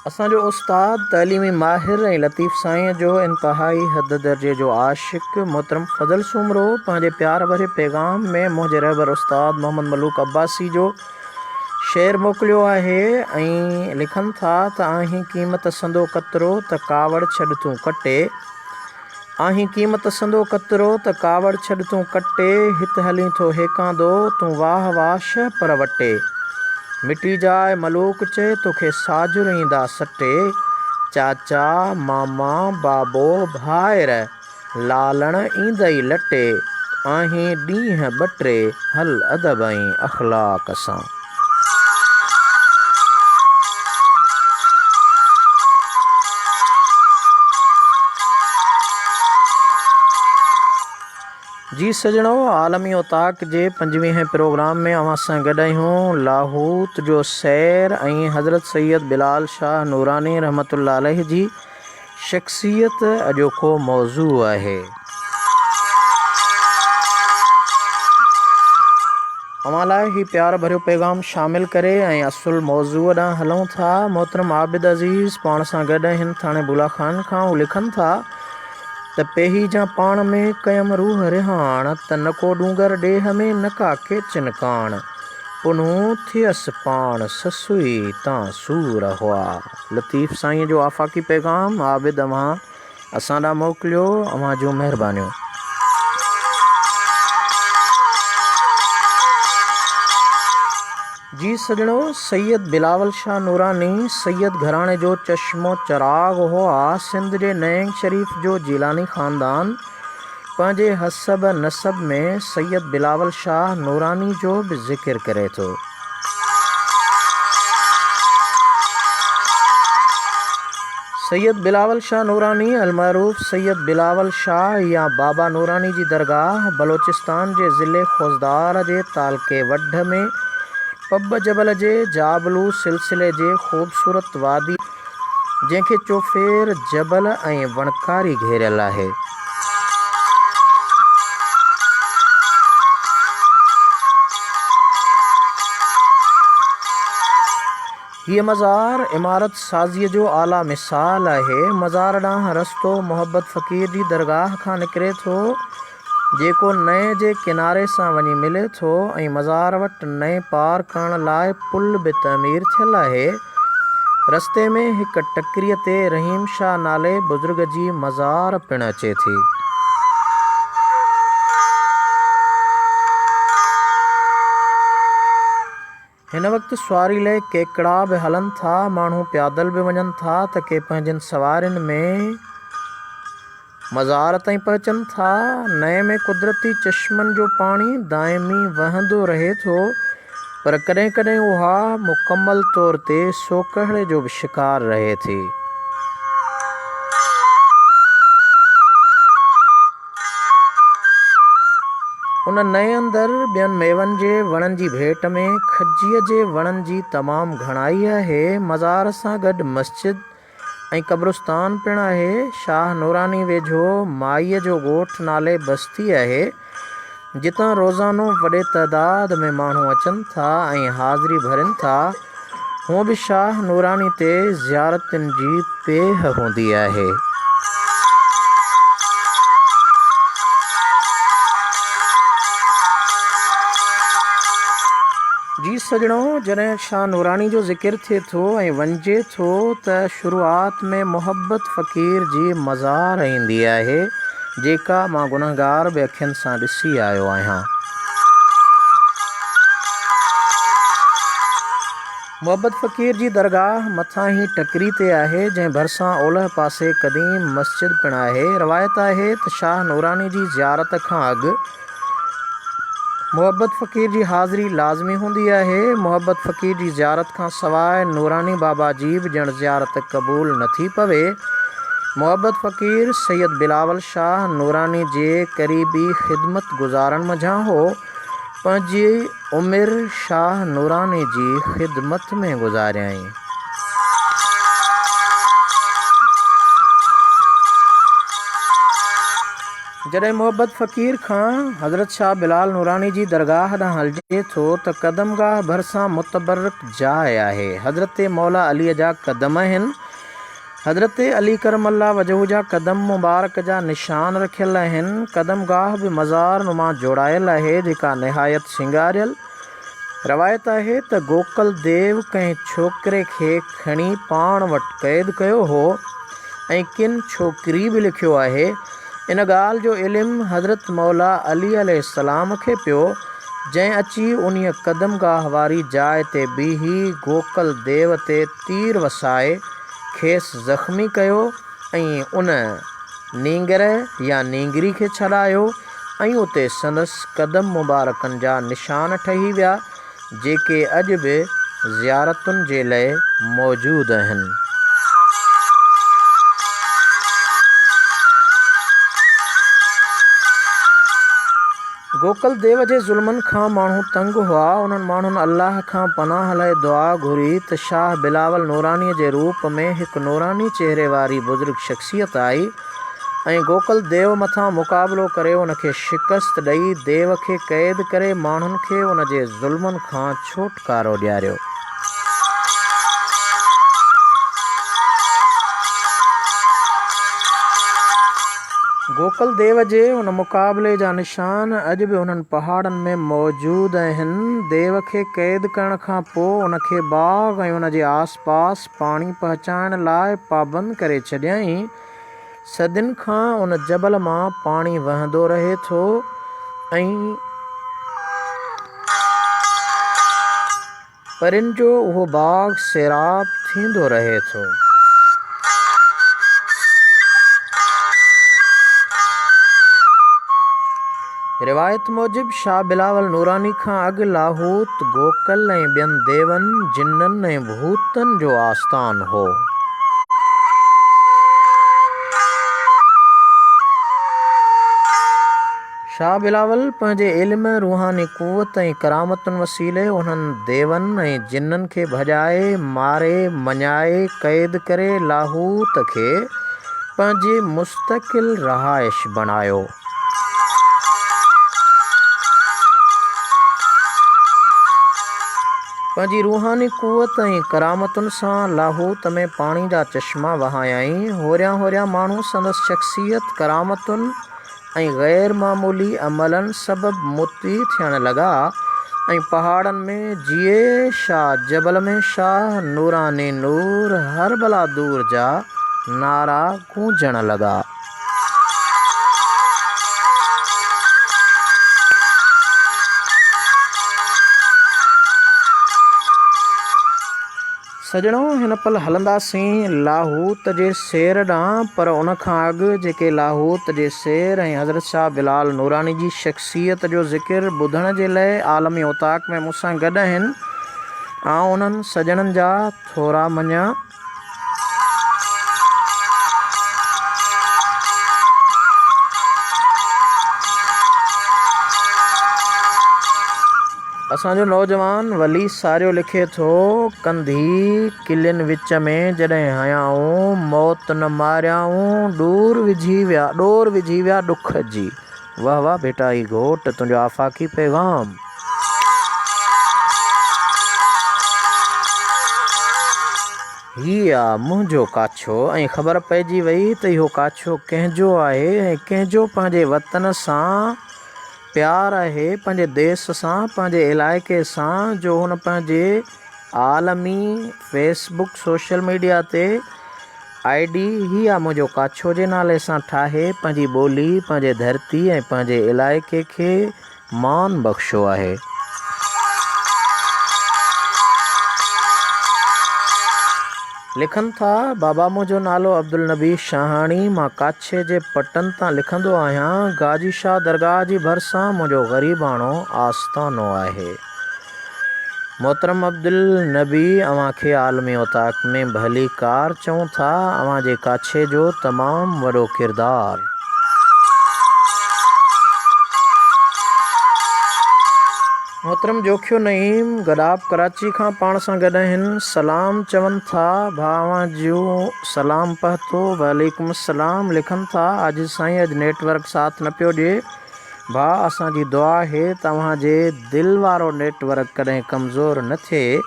असांजो उस्ताद तइलीमी माहिर ऐं लतीफ़ साईं जो इंतहाई हद दर्जे जो आशिक़ मोहतरम फज़ल सुमरो पंहिंजे प्यार भरे पैगाम में मुंहिंजे रहबर उस्ताद मोहम्मद मलूक अब्बासी जो शेर मोकिलियो आहे ऐं लिखनि था त आहीं क़ीमत संदो कतिरो त कावड़ छॾ तूं कटे। आहीं क़ीमत संदो कतिरो त कावड़ छॾ तूं कटे, हित हलीं थो हेकांदो तूं वाह वाश पर वटे। मिटी जाए मलूक चए तोखे साजुर ईंदा सटे, चाचा मामा बाबो भाइर लालण ईंदई लटे। आहीं ॾींहं ॿ टे हल अदब ऐं अख़लाक सां। जी सजणो, आलमी उताक जे 5वें प्रोग्राम में अवां सां गॾु आहियूं। लाहूत जो सैर ऐं हज़रत सैयद बिलाल शाह नूरानी रहमतुल्लाह अलैह जी शख़्सियत अॼोको मौज़ू आहे। अवां लाइ ही प्यार भरियो पैगाम शामिल करे ऐं असुल मौज़ूअ ॾांहुं हलूं था। मोहतरम आबिद अज़ीज़ पाण सां गॾु आहिनि थाणे बुला खान खां। हू लिखनि था त पेही जा पाण में कयम रूह रिहाण, त न को डूंगर ॾेह में न का केचन काण। पुनूं थियसि पाण ससुई तां सूर हुआ। लतीफ़ साईं जो आफ़ाक़ी पैगाम आबिद अवां असां ॾांहुं मोकिलियो। अवां जूं महिरबानियूं। जी सजणो, सैयद बिलावल शाह नूरानी सैयद घराणे जो चश्मो चराग हुआ। सिंध जे नएं शरीफ जो जीलानी ख़ानदान पंहिंजे हसब नसब में सैयद बिलावल शाह नूरानी जो बि ज़िक्र करे थो। सैयद बिलावल शाह नूरानी अलमारूफ सैयद बिलावल शाह या बाबा नूरानी जी दरगाह बलोचिस्तान जे ज़िले ख़ुज़दार जे तालके वढ में पब जबल जे जाबलू सिलसिले जे ख़ूबसूरत वादी जंहिंखे चोफेर जबल ऐं वणकारी घेरियल आहे। हीअ मज़ार इमारत साज़ीअ जो आला मिसाल आहे। मज़ार ॾांहुं रस्तो मोहब्बत फ़क़ीर जी दरगाह खां निकिरे थो, जेको नए जे किनारे सां वञी मिले थो ऐं मज़ार वटि नए पार करण लाइ पुल बि तमीर थियल आहे। रस्ते में हिक टकरीअ ते रहीम शाह नाले बुज़ुर्ग जी मज़ार पिणु अचे थी। हिन वक़्तु सुवारी लाइ केकड़ा बि हलनि था, माण्हू पैदल बि वञनि था त के पंहिंजनि सवारियुनि में मज़ार ताईं पहुचनि था। नए में कुदरती चश्मनि जो पाणी दाइमी वहंदो रहे थो, पर कॾहिं कॾहिं उहा मुकमल तौर ते सोकड़े जो बि शिकार रहे थी। उन नए अंदरि ॿियनि मेवनि जे वणनि जी भेट में खजीअ जे वणनि जी तमामु घणाई आहे। मज़ार सां गॾु मस्जिद ऐं क़ब्रिस्तान पिणु आहे। शाह नूरानी वेझो माईअ जो ॻोठु नाले बस्ती आहे, जितां रोज़ानो वॾे तइदाद में माण्हू अचनि था ऐं हाज़िरी भरनि था। हूअं बि शाह नूरानी ते ज़ियारतुनि जी पेह हूंदी आहे। जी सजणो, जॾहिं शाह नूरानी जो ज़िक्र थिए थो ऐं वञिजे थो त शुरूआत में मोहब्बत फ़क़ीर जी मज़ार ईंदी आहे, जेका मां गुनहगार बि अखियुनि सां ॾिसी आयो आहियां। मोहब्बत फ़क़ीर जी दरगाह मथां ई टकरी ते आहे, जंहिं भरिसां ओलह पासे क़दीम मस्जिद पिणु आहे। रवायत आहे त शाह नूरानी जी ज़ियारत खां अॻु मोहब्बत फ़क़ीर जी हाज़िरी लाज़मी हूंदी आहे। मोहब्बत फ़क़ीर जी ज़ियारत खां सवाइ नूरानी बाबा जी बि ॼण ज़ियारत क़बूल न थी पवे। मोहब्बत फ़क़ीर सैयद बिलावल शाह नूरानी जे क़रीबी ख़िदमत गुज़ारनि मंझां हो। पंहिंजी उमिरि शाह नूरानी जी ख़िदमत में गुज़ारियईं। जॾहिं मोहब्बत फ़क़ीर खां हज़रत शाह बिलाल नूरानी जी दरगाह ॾांहुं हलिजे थो त क़दमगाह भरिसां मुतबरक जाइ आहे। हज़रत मौला अलीअ जा क़दम आहिनि। हज़रत अली करमल्ला वजहू जा क़दम मुबारक जा निशान रखियल आहिनि। क़दमगाह बि मज़ार नुमा जोड़ायल आहे जेका निहायत सिंगारियल। रवायत आहे त गोकल देव कंहिं छोकिरे खे खणी पाण वटि क़ैद कयो हो ऐं किन छोकिरी बि लिखियो आहे। इन ॻाल्हि जो इल्मु हज़रत मौला अली अलैहिस्सलाम खे पियो, जंहिं अची उन्हीअ क़दमगाह वारी जाइ ते बीही गोकल देव ते तीर वसाए खेसि ज़ख़्मी कयो ऐं उन नींगर या नींगरी खे छॾायो ऐं उते संदसि क़दम मुबारकनि जा निशान ठही विया जेके अॼु बि ज़ियारतुनि जे लाइ मौजूदु आहिनि। गोकल देव जे ज़ुल्मनि खां माण्हू तंग हुआ। उन्हनि माण्हुनि अल्लाह खां पनाह लाइ दुआ घुरी त शाह बिलावल नूरानीअ जे रूप में हिकु नूरानी चहिरे वारी बुज़ुर्ग शख़्सियत आई ऐं गोकल देव मथां मुक़ाबिलो करे उनखे शिकस्त ॾेई देव खे क़ैद करे माण्हुनि खे उन जे ज़ुल्मनि खां छुटकारो ॾियारियो। गोकल देव जे उन मुक़ाबले जा निशान अॼु बि उन्हनि पहाड़नि में मौजूदु आहिनि। देव खे क़ैद करण खां पोइ उनखे बाग़ ऐं उन जे आसपास पाणी पहुचाइण लाइ पाबंद करे छॾियईं। सदियुनि खां उन जबल मां पाणी वहंदो रहे थो ऐं परियुनि जो उहो बाग़ सैराब थींदो रहे थो। रिवायत मूजिब शाह बिलावल नूरानी खां अॻु लाहौत गोकल ऐं ॿियनि देवनि जिन्ननि ऐं भूतनि जो आस्थान हो। शाह बिलावल पंहिंजे इल्म, रूहानी क़ुवत ऐं करामतुनि वसीले उन्हनि देवनि ऐं जिन्ननि खे भॼाए मारे मञाए क़ैद करे लाहौत खे पंहिंजी मुस्तक़िल रहाइश बणायो। पंहिंजी रूहानी क़ुवत ऐं करामतुनि सां लाहौत में पाणी जा चश्मा वहायईं। होरियां होरियां माण्हू संदसि शख़्सियत, करामतुनि ऐं ग़ैर मामूली अमलनि सबबु मुती थियण लॻा ऐं पहाड़नि में जिए शाह जबल में शाह नूरानी नूर हर बला दूर जा नारा गूंजण लॻा। सजणो, हिन पल हलंदासीं लाहौत जे सैर ॾांहुं, पर उन खां अॻु जेके लाहौत जे सैर ऐं हज़रत शाह बिलाल नूरानी जी शख़्सियत जो ज़िक्र ॿुधण जे लाइ आलमी उताक में मूंसां गॾु आहिनि, आउं उन्हनि सजणनि जा थोरा मञा। असांजो नौजवान वली सारियो लिखे थो, कंधी किलियुनि विच में जॾहिं हयाऊं मौत न मारियाऊं डोर विझी विया ॾुख जी। वाह वाह बेटा ई घोट तुंहिंजो आफ़ाक़ी पैगाम। हीअ आहे मुंहिंजो काछो ऐं ख़बर पइजी वई त इहो काछो कंहिंजो आहे ऐं कंहिंजो पंहिंजे वतन सां प्यार आहे, पंहिंजे देश सां, पंहिंजे इलाइक़े सां, जो हुन पंहिंजे आलमी फेसबुक सोशल मीडिया ते ID ही आहे मुंहिंजो काछो जे नाले सां ठाहे पंहिंजी ॿोली, पंहिंजे धरती ऐं पंहिंजे इलाइक़े खे मान बख़्शो आहे। लिखनि था, बाबा मुंहिंजो नालो अब्दुल नबी शाहाणी, मां काछे जे पटनि तां लिखंदो आहियां। गाजी शाह दरगाह जी भरिसां मुंहिंजो ग़रीबाणो आस्थानो आहे। मोहतरम अब्दुल नबी, अव्हांखे आलमी उताक में भली कार चऊं था। अव्हां जे काछे जो तमामु वॾो किरदारु। मोहतरम जोखियो नईम गदाब कराची खां पाण सां गॾु आहिनि। सलाम चवनि था, भावां जूं सलाम पहतो वालेकुम सलाम लिखनि था। अॼु साईं अॼु नेटवर्क साथ न पियो ॾिए। भाउ असांजी दुआ आहे तव्हांजे दिलि वारो नेटवर्क कॾहिं कमज़ोर न थिए।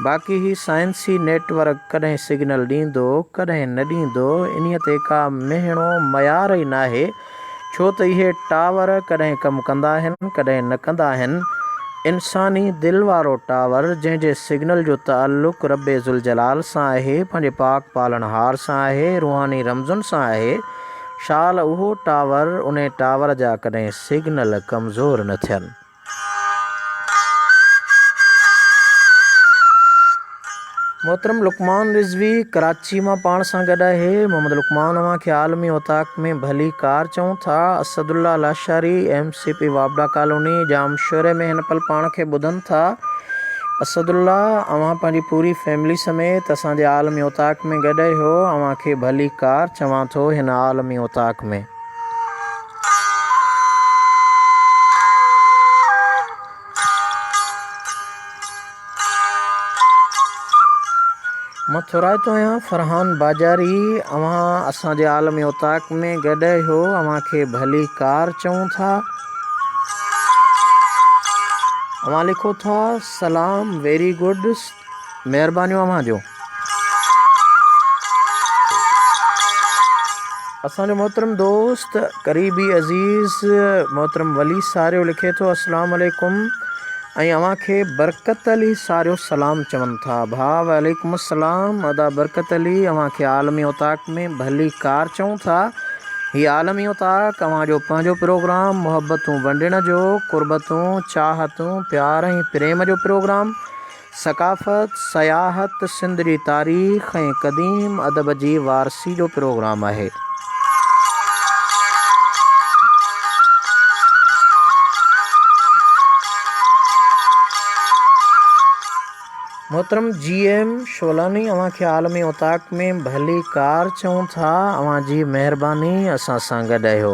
बाक़ी ही साइंसी नेटवर्क कॾहिं सिग्नल ॾींदो कॾहिं न ॾींदो, इन्हीअ ते का महीणो मयार ई न आहे। छो त इहे टावर कॾहिं कमु कंदा आहिनि कॾहिं न कंदा आहिनि। इंसानी दिलि वारो टावर जंहिंजे सिग्नल जो ताल्लुक़ रब्बे ज़ुल जलाल सां आहे, पंहिंजे पाक पालनहार सां आहे, रूहानी रमज़ुनि सां आहे, शाल उहो टावर उन टावर जा कॾहिं सिग्नल कमज़ोर न थियनि। मोहतरम लुकमान रिज़वी कराची मां पाण सां गॾु आहे। मोहम्मद लुकमान अव्हां खे आलमी औताक में भली कार चऊं था। असदुल्ला लाशारी MCP वाबडा कॉलोनी जाम शोरे में हिन पल पाण खे ॿुधनि था। असदुल्ला अव्हां पंहिंजी पूरी फैमिली समेत असांजे आलमी औताक में गॾु आहियो। अव्हां खे भली कार चवां थो हिन आलमी औताक में। मां थोराइतो आहियां फरहान बाजारी, अव्हां असांजे आलमी औताक में गॾु आहियो। अव्हां खे भली कार चऊं था। अव्हां लिखो था सलाम वेरी गुड, महिरबानियूं अव्हां जो। असांजो मोहतरम दोस्त करीबी अज़ीज़ मोहतरम वली सारियो लिखे थो अस्सलाम वालेकुम, ऐं अव्हां खे बरकत अली सारियो सलाम चवनि था। भाउ वालेकुम अस्सलाम अदा बरकत अली, अव्हां खे आलमी औताक में भली कार चऊं था। हीअ आलमी औताक अव्हां जो पंहिंजो प्रोग्राम, मुहबतूं वंडण जो, कुर्बतूं चाहतूं प्यार ऐं प्रेम जो प्रोग्राम, सकाफ़त सयाहत सिंध जी तारीख़ ऐं क़दीम अदब जी वारसी जो प्रोग्राम आहे। मोहतरम GM शोलानी अव्हां खे आलमी औताक में भली कार चऊं था। अव्हां जी महिरबानी, असां सां गॾु आहियो।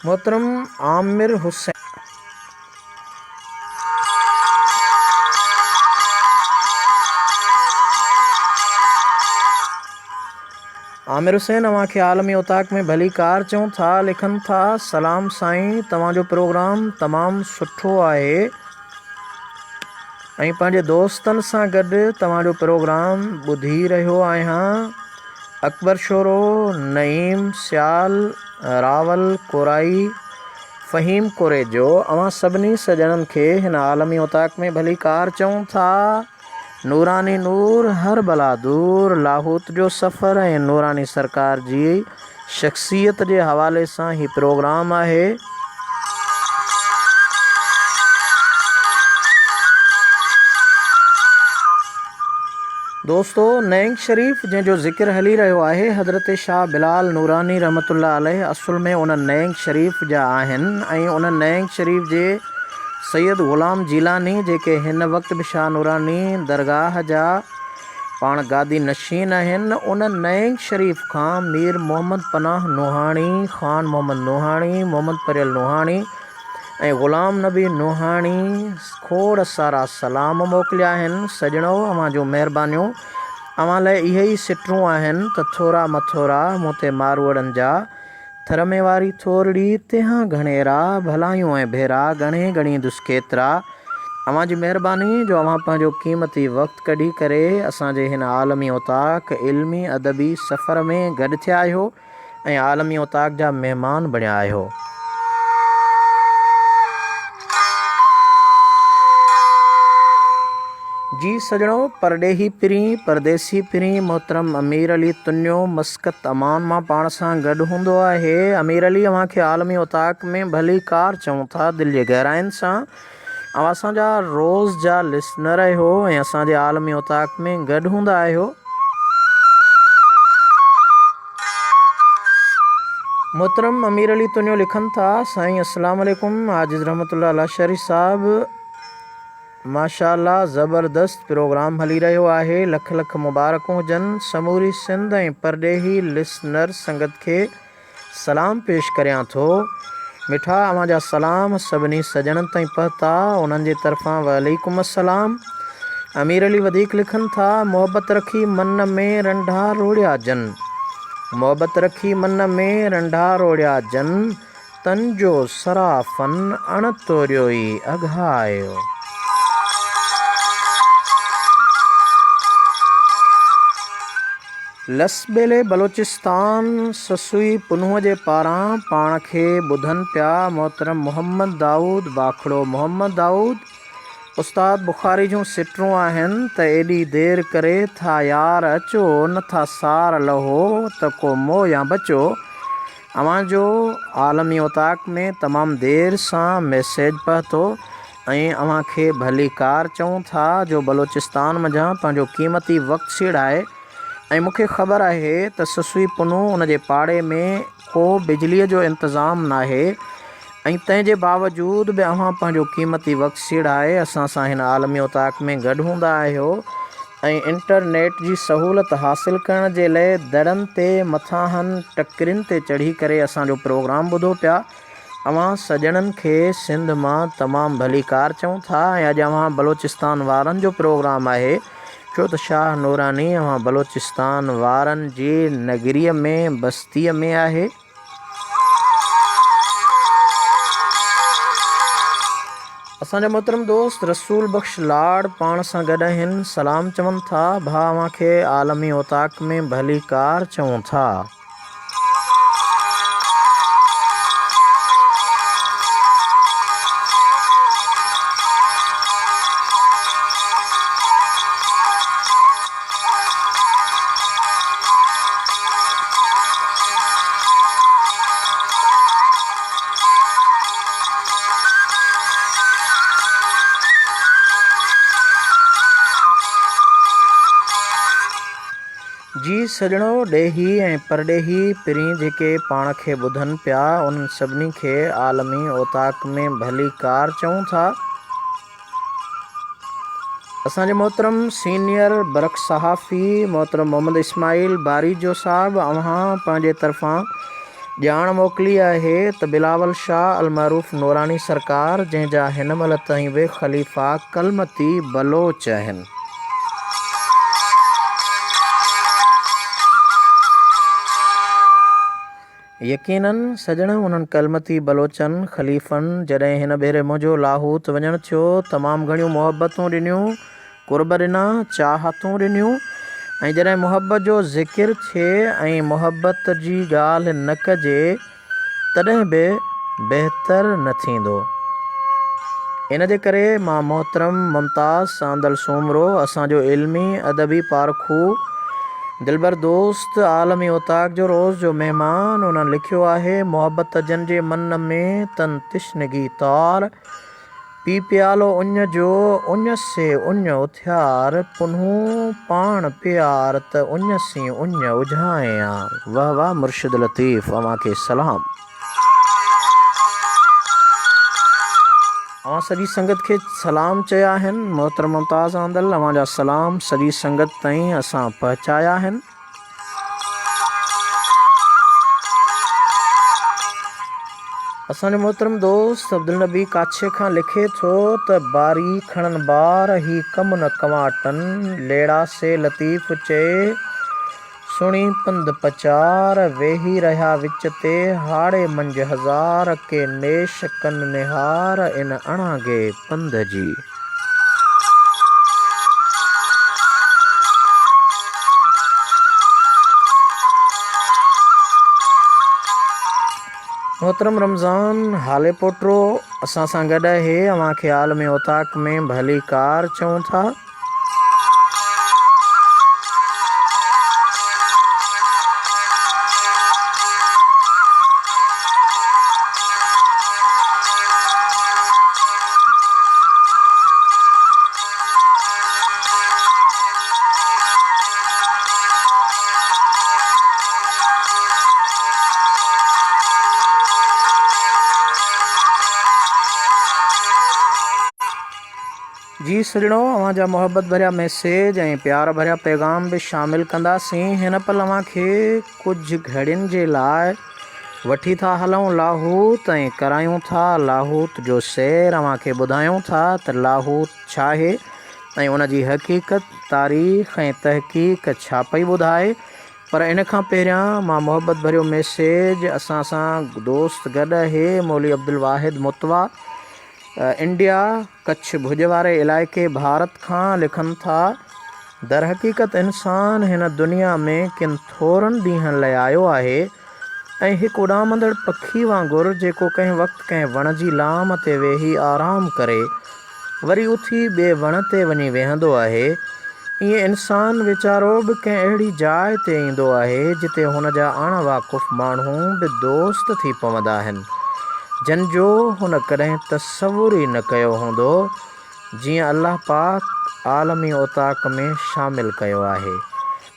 मोहतरम आमिर हुसैन आमिर हुसैन अव्हां खे आलमी औताक में भली कार चऊं था। लिखनि था सलाम साईं, तव्हांजो प्रोग्राम तमामु सुठो आहे ऐं पंहिंजे दोस्तनि सां गॾु तव्हांजो प्रोग्राम ॿुधी रहियो आहियां। अकबर शोरो, नईम सियाल, रावल कोराई, फ़हीम कोरेजो, अव्हां सभिनी सॼणनि खे हिन आलमी औताक में भली कार चऊं था। नूरानी नूर हर बला दूर, लाहौत जो सफ़र ऐं नूरानी सरकार जी शख़्सियत जे हवाले सां ही प्रोग्राम आहे। दोस्तो नैंग शरीफ़ जंहिंजो ज़िक्र हली रहियो आहे, हज़रत शाह बिलाल नूरानी रहमतुल्लाह अलैह असुल में उन नैंग शरीफ़ जा आहिनि ऐं उन नैंग शरीफ़ जे सैयद ग़ुलाम जीलानी जेके हिन वक़्तु बि शाह नूरानी दरगाह जा पाण गादी नशीन आहिनि, उन नैंग शरीफ़ खां मीर मोहम्मद पनाह नूहाणी, ख़ान मोहम्मद नूहाणी, मोहम्मद परियल नूहाणी ऐं ग़ुलाम नबी नूहाणी खोड़ सारा सलाम मोकिलिया आहिनि। सजणो अव्हां जो महिरबानियूं, अव्हां लाइ इहे ई सिटरूं आहिनि त थोरा मथोरा मूं ते मारवड़नि जा, थर में वारी थोरड़ी तिहां घणेरा, भलायूं ऐं भेरा घणे घणी दुस्केतिरा। अव्हां जी महिरबानी जो अव्हां पंहिंजो क़ीमती वक़्तु कढी करे असांजे हिन आलमी औताक इल्मी अदबी सफ़र में गॾु थिया आहियो ऐं आलमी औताक जा महिमान बणिया आहियो। जी सजणो, परडेही पिरी परदेसी पिरी मोहतरम अमीर अली तुन्यो मस्कत अमान मां पाण सां गॾु हूंदो आहे। अमीर अली अव्हां खे आलमी औताक में भली कार चऊं था दिलि जे गहराइनि सां। अव्हां असांजा रोज़ जा लिसनर आहियो ऐं असांजे आलमी औताक में गॾु हूंदा आहियो। मोहतरम अमीर अली तुन्यो लिखनि था साईं अस्सलाम वालेकुम, आजिज़ रहमतुल्लाह लाशारी साहब, माशाअल्लाह ज़बरदस्त प्रोग्राम हली रहियो आहे। लख लख मुबारकूं हुजनि। समूरी सिंध ऐं परडेही लिसनर संगत खे सलाम पेश करियां थो। मिठा अवां सलाम सभिनी सजणनि ताईं पहुता। उन्हनि जे तरफ़ां वालेकुम अस्सलाम। अमीर अली वधीक लिखनि था, मोहबत रखी मन में रंढा रोड़िया जन, मोहबत रखी मन में रंढा रोड़िया जन, तन जो सराफन अण तोरियो ई अघायो। लसबेले बलोचिस्तान ससुई पुनूह जे पारां पाण खे ॿुधनि पिया मोहतरम मोहम्मद दाऊद बाखड़ो। मोहम्मद दाऊद उस्ताद बुखारी जूं सिटरूं आहिनि त एॾी देरि करे था यार अचो, नथा सार लहो त को मोह या बचो। अवां जो आलमी उताक में तमामु देरि सां मैसेज पहुतो ऐं अवां खे भली कार चऊं था जो बलोचिस्तान मंझां पंहिंजो क़ीमती वक़्तु सीड़ाए। ऐं मूंखे ख़बर आहे त ससुई पुनू उन जे पाड़े में को बिजलीअ जो इंतज़ाम नाहे ऐं तंहिंजे बावजूद बि अव्हां पंहिंजो क़ीमती वक़्तु सीड़ाए असां सां हिन आलमी उताक में गॾु हूंदा आहियो ऐं इंटरनेट जी सहूलियत हासिलु करण जे लाइ दड़नि ते मथांहनि टकिरियुनि ते चढ़ी करे असांजो प्रोग्राम ॿुधो पिया। अवां सॼणनि खे सिंध मां तमामु भली कार चऊं था ऐं अॼु अवां बलोचिस्तान वारनि जो प्रोग्राम आहे छो त शाह नूरानी अवां बलोचिस्तान वारनि जी नगरीअ में बस्तीअ में आहे। असांजा मोहतरम दोस्त रसूल बख्श लाड पाण सां गॾु आहिनि, सलाम चवनि था, भाउ अव्हां खे आलमी उताक में भली कार चऊं था। जी सजणो, ॾेही ऐं परॾेही पिरीं जेके पाण खे ॿुधनि पिया उन्हनि सभिनी खे आलमी ओताक में भली कार चऊं था। असांजे मोहतरम सीनियर बरक सहाफ़ी मोहतरम मोहम्मद इस्माइल बारीजो साहब अव्हां पंहिंजे तरफ़ां ॼाण मोकिली आहे त बिलावल शाह अलमारूफ़ नूरानी सरकार जंहिंजा हिन महिल ताईं बि ख़लीफ़ा कलमती बलोच आहिनि। यकीनन सजण उन्हनि कलमती बलोचनि ख़लीफ़नि जॾहिं हिन भेरे मुंहिंजो लाहौत वञणु थियो तमामु घणियूं मुहबतूं ॾिनियूं, कुर्ब ॾिना, चाहतूं ॾिनियूं ऐं जॾहिं मुहबत जो ज़िकिर थिए ऐं मुहबत जी ॻाल्हि न कजे तॾहिं बि बहितर न थींदो। इन जे करे मां मोहतरम मुमताज़ सांदल सूमरो असांजो इल्मी अदबी पारखू दिलबर दोस्त आलमी उताक जो रोज़ जो महिमान उन्हनि लिखियो आहे, मोहबत जन जे मन में तन तिश्नगी तार, पी प्यालो उञ जो उञ से उञ उथियार, पुनूं पाण प्यार त उञ सी उञ उझाया। वाह वाह मुर्शिद लतीफ़, अव्हां खे सलाम। अव्हां सॼी संगत खे सलाम चया आहिनि। मोहतरम मुमताज़ आंदल अव्हां जा सलाम सॼी संगत ताईं असां पहुचाया आहिनि। असांजो मोहतरम दोस्त अब्दुल नबी काछे खां लिखे थो त बारी खणनि बार ही कम न कमाटन, लेड़ा से लतीफ़ चए सुणी पंध पचार, वेही रहिया विच ते हाड़े मंझ हज़ार, के नेश कन निहार इन अणागे पंध जी। मोहतरम रमज़ान हाले पोटरो असां सां गॾु आहे, अव्हां खे आलमी उताक में भली कार चऊं था। जी सजणो, अव्हां जा मुहबत भरिया मैसेज ऐं प्यार भरिया पैगाम बि शामिलु कंदासीं। हिन पल अव्हां खे कुझु घड़ियुनि जे लाइ वठी था हलूं लाहूत ऐं करायूं था लाहूत जो सैर। अव्हांखे ॿुधायूं था त लाहूत छा आहे ऐं उन जी हक़ीक़त, तारीख़ ऐं तहक़ीक़ छा पई ॿुधाए। पर इन खां पहिरियां मां मुहबत भरियो मैसेज असां सां दोस्त गॾु आहे मौली अब्दुल वाहिद मुतवा इंडिया कच्छ भुज वारे इलाइक़े भारत खां लिखनि था। दर हक़ीक़त इंसान हिन दुनिया में किन थोरनि ॾींहंनि लाइ आयो आहे ऐं हिकु उॾामंदड़ पखी वांगुरु जेको कंहिं वक़्तु कंहिं वण जी लाम ते वेही आराम करे वरी उथी ॿिए वण ते वञी वेहंदो आहे, ईअं इंसान वीचारो बि कंहिं अहिड़ी जाइ ते ईंदो आहे जिते हुन जा अण वाक़ुफ़ माण्हू बि दोस्त थी पवंदा आहिनि, जिन जो हुन कॾहिं तसवुरु ई न कयो हूंदो, जीअं अल्लाह पाक आलमी ओताक में शामिल कयो आहे।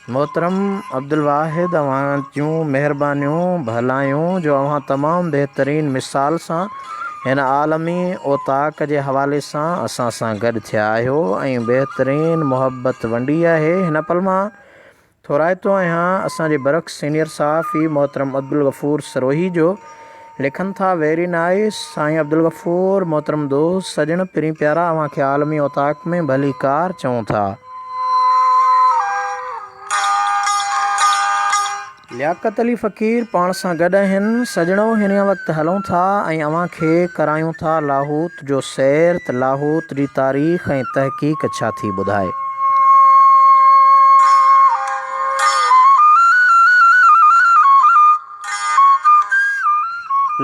मोहतरम अब्दुल वाहिद, अव्हां जूं महिरबानियूं भलायूं जो अव्हां तमामु बहितरीन मिसाल सां हिन आलमी ओताक जे हवाले सां असां सां गॾु थिया आहियो ऐं बहितरीन मुहबत वंडी आहे। हिन पल मां थोराइतो आहियां असांजे बरक़्स सीनियर सहाफ़ी मोहतरम अब्दुल गफ़ूर सरोही जो। लिखनि था, वेरी नाइस साईं अब्दुल गफ़ूर। मोहतरम दोस्त सजण पिरी प्यारा, अव्हांखे आलमी ओताक में भली कार चऊं था। लियाकत अली फ़क़ीर पाण सां गॾु आहिनि। सजणो हिन वक़्तु हलूं था ऐं अव्हांखे करायूं था लाहूत जो सैर त लाहूत जी तारीख़ ऐं तहक़ीक़ छा थी ॿुधाए।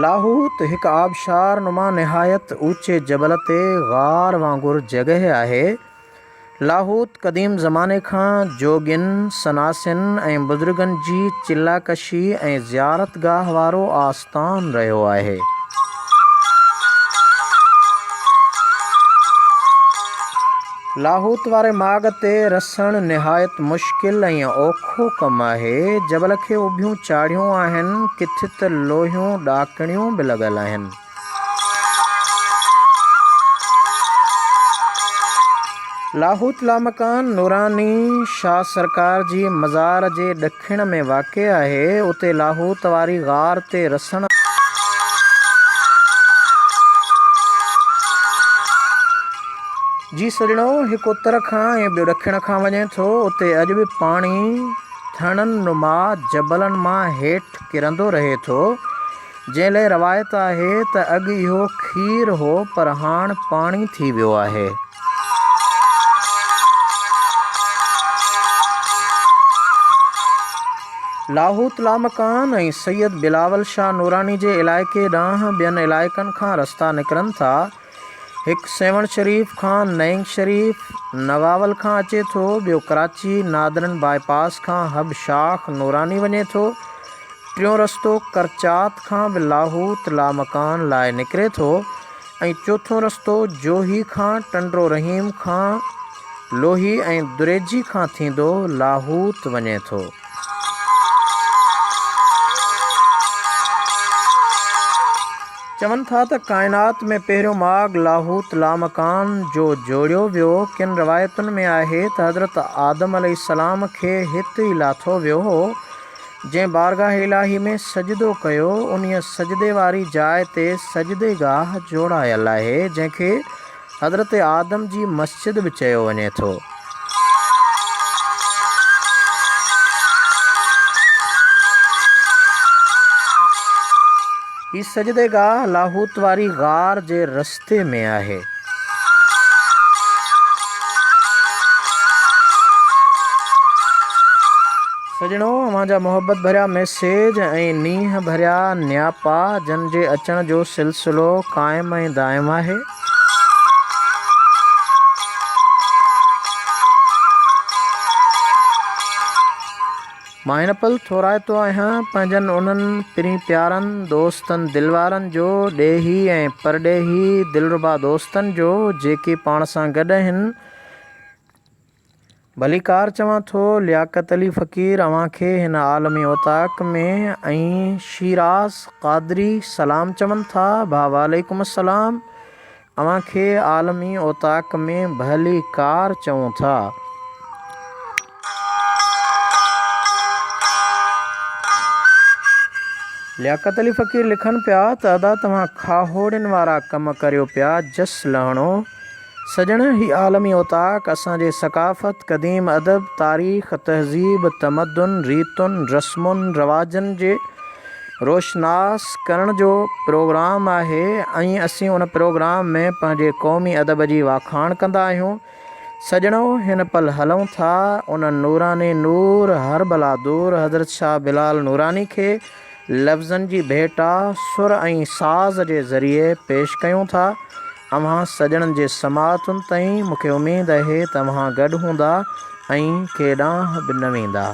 लाहूत हिकु आबशार नुमा निहायत ऊचे जबल ते ग़ार वांगुरु जॻह आहे। लाहूत क़दीम ज़माने खां जोगियुनि, सनासिन ऐं बुज़ुर्गनि जी चिल्लाकशी ऐं ज़ियारतगाह वारो आस्थान रहियो आहे। लाहूत वारे माॻ ते रसणु निहायत मुश्किल ऐं औखो कमु आहे। जबल खे उभियूं चाढ़ियूं आहिनि, किथे त लोहियूं ॾाकणियूं बि लॻल आहिनि। लाहूत लामकान नूरानी शाह सरकार जी मज़ार जे ॾखिण में वाक़िअ आहे। उते लाहूत वारी ग़ार ते रसण जी सजणो हिकु उत्तर खां ऐं ॿियो ॾखिण खां वञे थो। उते अॼु बि पाणी थणनि नुमा जबलनि मां हेठि किरंदो रहे थो, जंहिं लाइ रवायत आहे त अॻु इहो खीर हो पर हाणे पाणी थी वियो आहे। लाहूत लामकान ऐं सैयद बिलावल शाह नूरानी जे इलाइक़े ॾांहुं ॿियनि इलाइक़नि खां रस्ता निकिरनि था। हिकु सेवण शरीफ़ खां नईं शरीफ़ नवावल खां अचे थो, ॿियो कराची नादरन बाईपास खां हब शाख नूरानी वञे थो, टियों रस्तो करचात खां बि लाहूत लामकान लाइ निकिरे थो ऐं चोथों रस्तो जोही खां टंडो रहीम खां लोही ऐं दुरेजी खां थींदो लाहूत वञे थो। चवनि था त काइनात में पहिरियों माॻ लाहूत लामकान जो जोड़ियो वियो। किन रवायतुनि में आहे त हज़रत आदम अलैहिस्सलाम खे हिते ई लाथो वियो हो, जंहिं बारगाह इलाही में सजदो कयो, उन्हीअ सजदे वारी जाइ ते सजदेगाह जोड़ायल आहे, जंहिंखे हज़रत आदम जी मस्जिद बि चयो वञे थो। ही सजदेगाह लाहूत वारी ग़ार जे रस्ते में आहे। सजणो, अव्हांजा मुहबत भरिया मैसेज ऐं नीह भरिया न्यापा जन जे अचण जो सिलसिलो क़ाइमु ऐं दाइमु आहे। मां हिन पल थोराइतो आहियां पंहिंजनि उन्हनि पिरी प्यारनि दोस्तनि दिलवारनि जो, ॾेही ऐं परॾेही दिलरुबा दोस्तनि जो जेके पाण सां गॾु आहिनि। भली कार चवां थो लियाकत अली फ़क़ीर अव्हांखे हिन आलमी ओताक में ऐं शिराज़ क़ादरी सलाम चवनि था। भाउ वालेकुम अस्सलाम, अव्हांखे आलमी ओताक में भली कार चऊं था। लियाकत अली फ़कीर लिखनि पिया त अदा तव्हां खाहोड़नि वारा कम करियो पिया जस लहणो सजण ही आलमी औताक असांजे सकाफ़त क़दीम अदब तारीख़ तहज़ीब तमदन रीतुनि रस्मुनि रवाजनि जे रोशनास करण जो प्रोग्राम आहे ऐं असीं उन प्रोग्राम में पंहिंजे क़ौमी अदब जी वाखाण कंदा आहियूं। सजणो हिन पल हलूं था उन नूरानी नूर हर बलादूर हज़रत शाह बिलाल नूरानी खे लफ़्ज़नि जी भेटा सुर ऐं साज़ जे ज़रिए पेश कयूं था। अव्हां सजणनि जे समातुनि ताईं मूंखे उमेदु आहे तव्हां गॾु हूंदा ऐं केॾांहुं बि न वेंदा।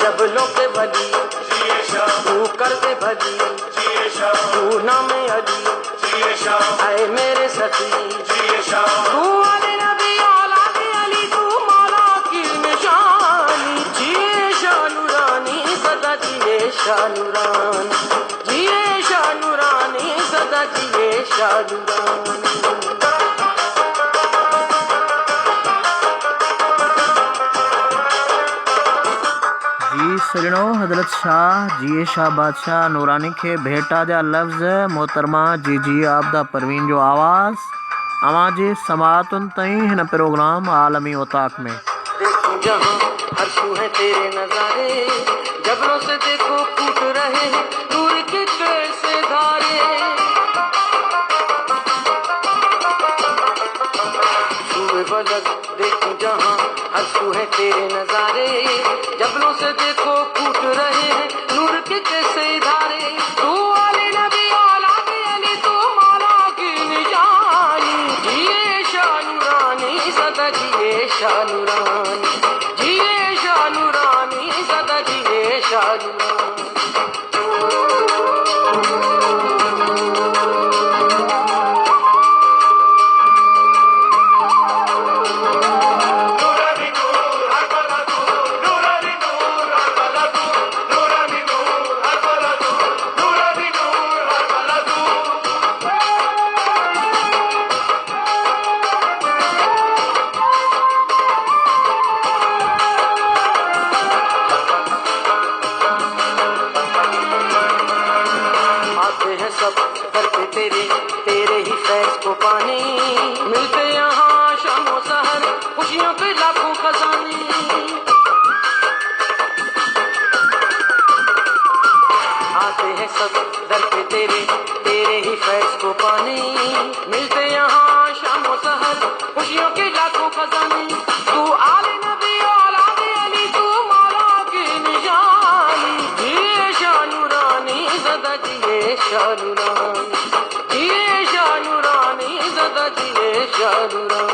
जब लोग भली तू कर दे भली तू नाम अली आए मेरे सती तू अली नबी औलाद अली तू मौला की निशानी जिए शाह नूरानी सदा जिए शाह नूरानी जिए शाह नूरानी सदा जिए शाह नूरानी। सजणो हज़रत शाह जिए शाह बादशाह नूरानी खे भेटा जा लफ़्ज़ मोहतरमा जी जी आबदा परवीन जो आवाज़ अवां जे समातुनि ताईं हिन प्रोग्राम आलमी औताक में। देखो जहाँ हर सू है तेरे नजारे जबरों से देखो फूट रहे हैं नूर के कैसे धारे सूबे बलद देखो जहाँ हर सू है तेरे नजारे जबरों से देखो फूट रहे हैं नूर के कैसे धारे तू अली नबी औलाद अली तू मौला की निशानी जिए शाह नूरानी सदा जिए शाह नूरानी जिए शाह नूरानी सदा जिए शाह नूरानी। तेरे ही फैज़ को पाने मिलते यहाँ शामो सहर खुशियों के लाखों खजाने आते हैं सब दर पे तेरे ही फैज़ को पाने मिलते यहाँ शामो सहर खुशियों के लाखों खजाने तू आले नबी औलाद अली तू मौला की निशानी जिए शाह नूरानी सदा जिए शाह नूरानी जिए शाह नूरानी सदा जिए शाह नूरानी।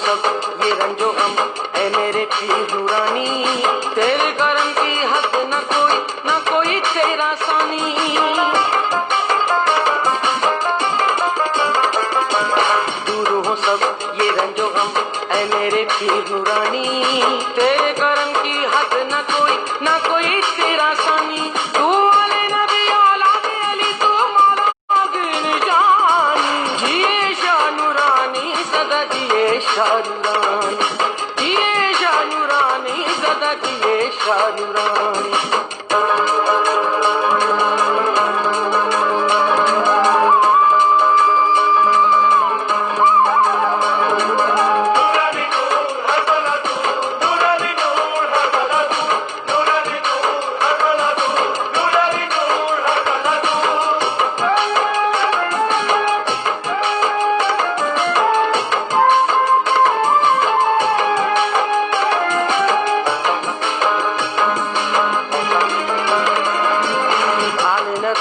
सब ये रंजो गम है मेरे पीर नूरानी तेरे करम की हद न कोई तेरा सानी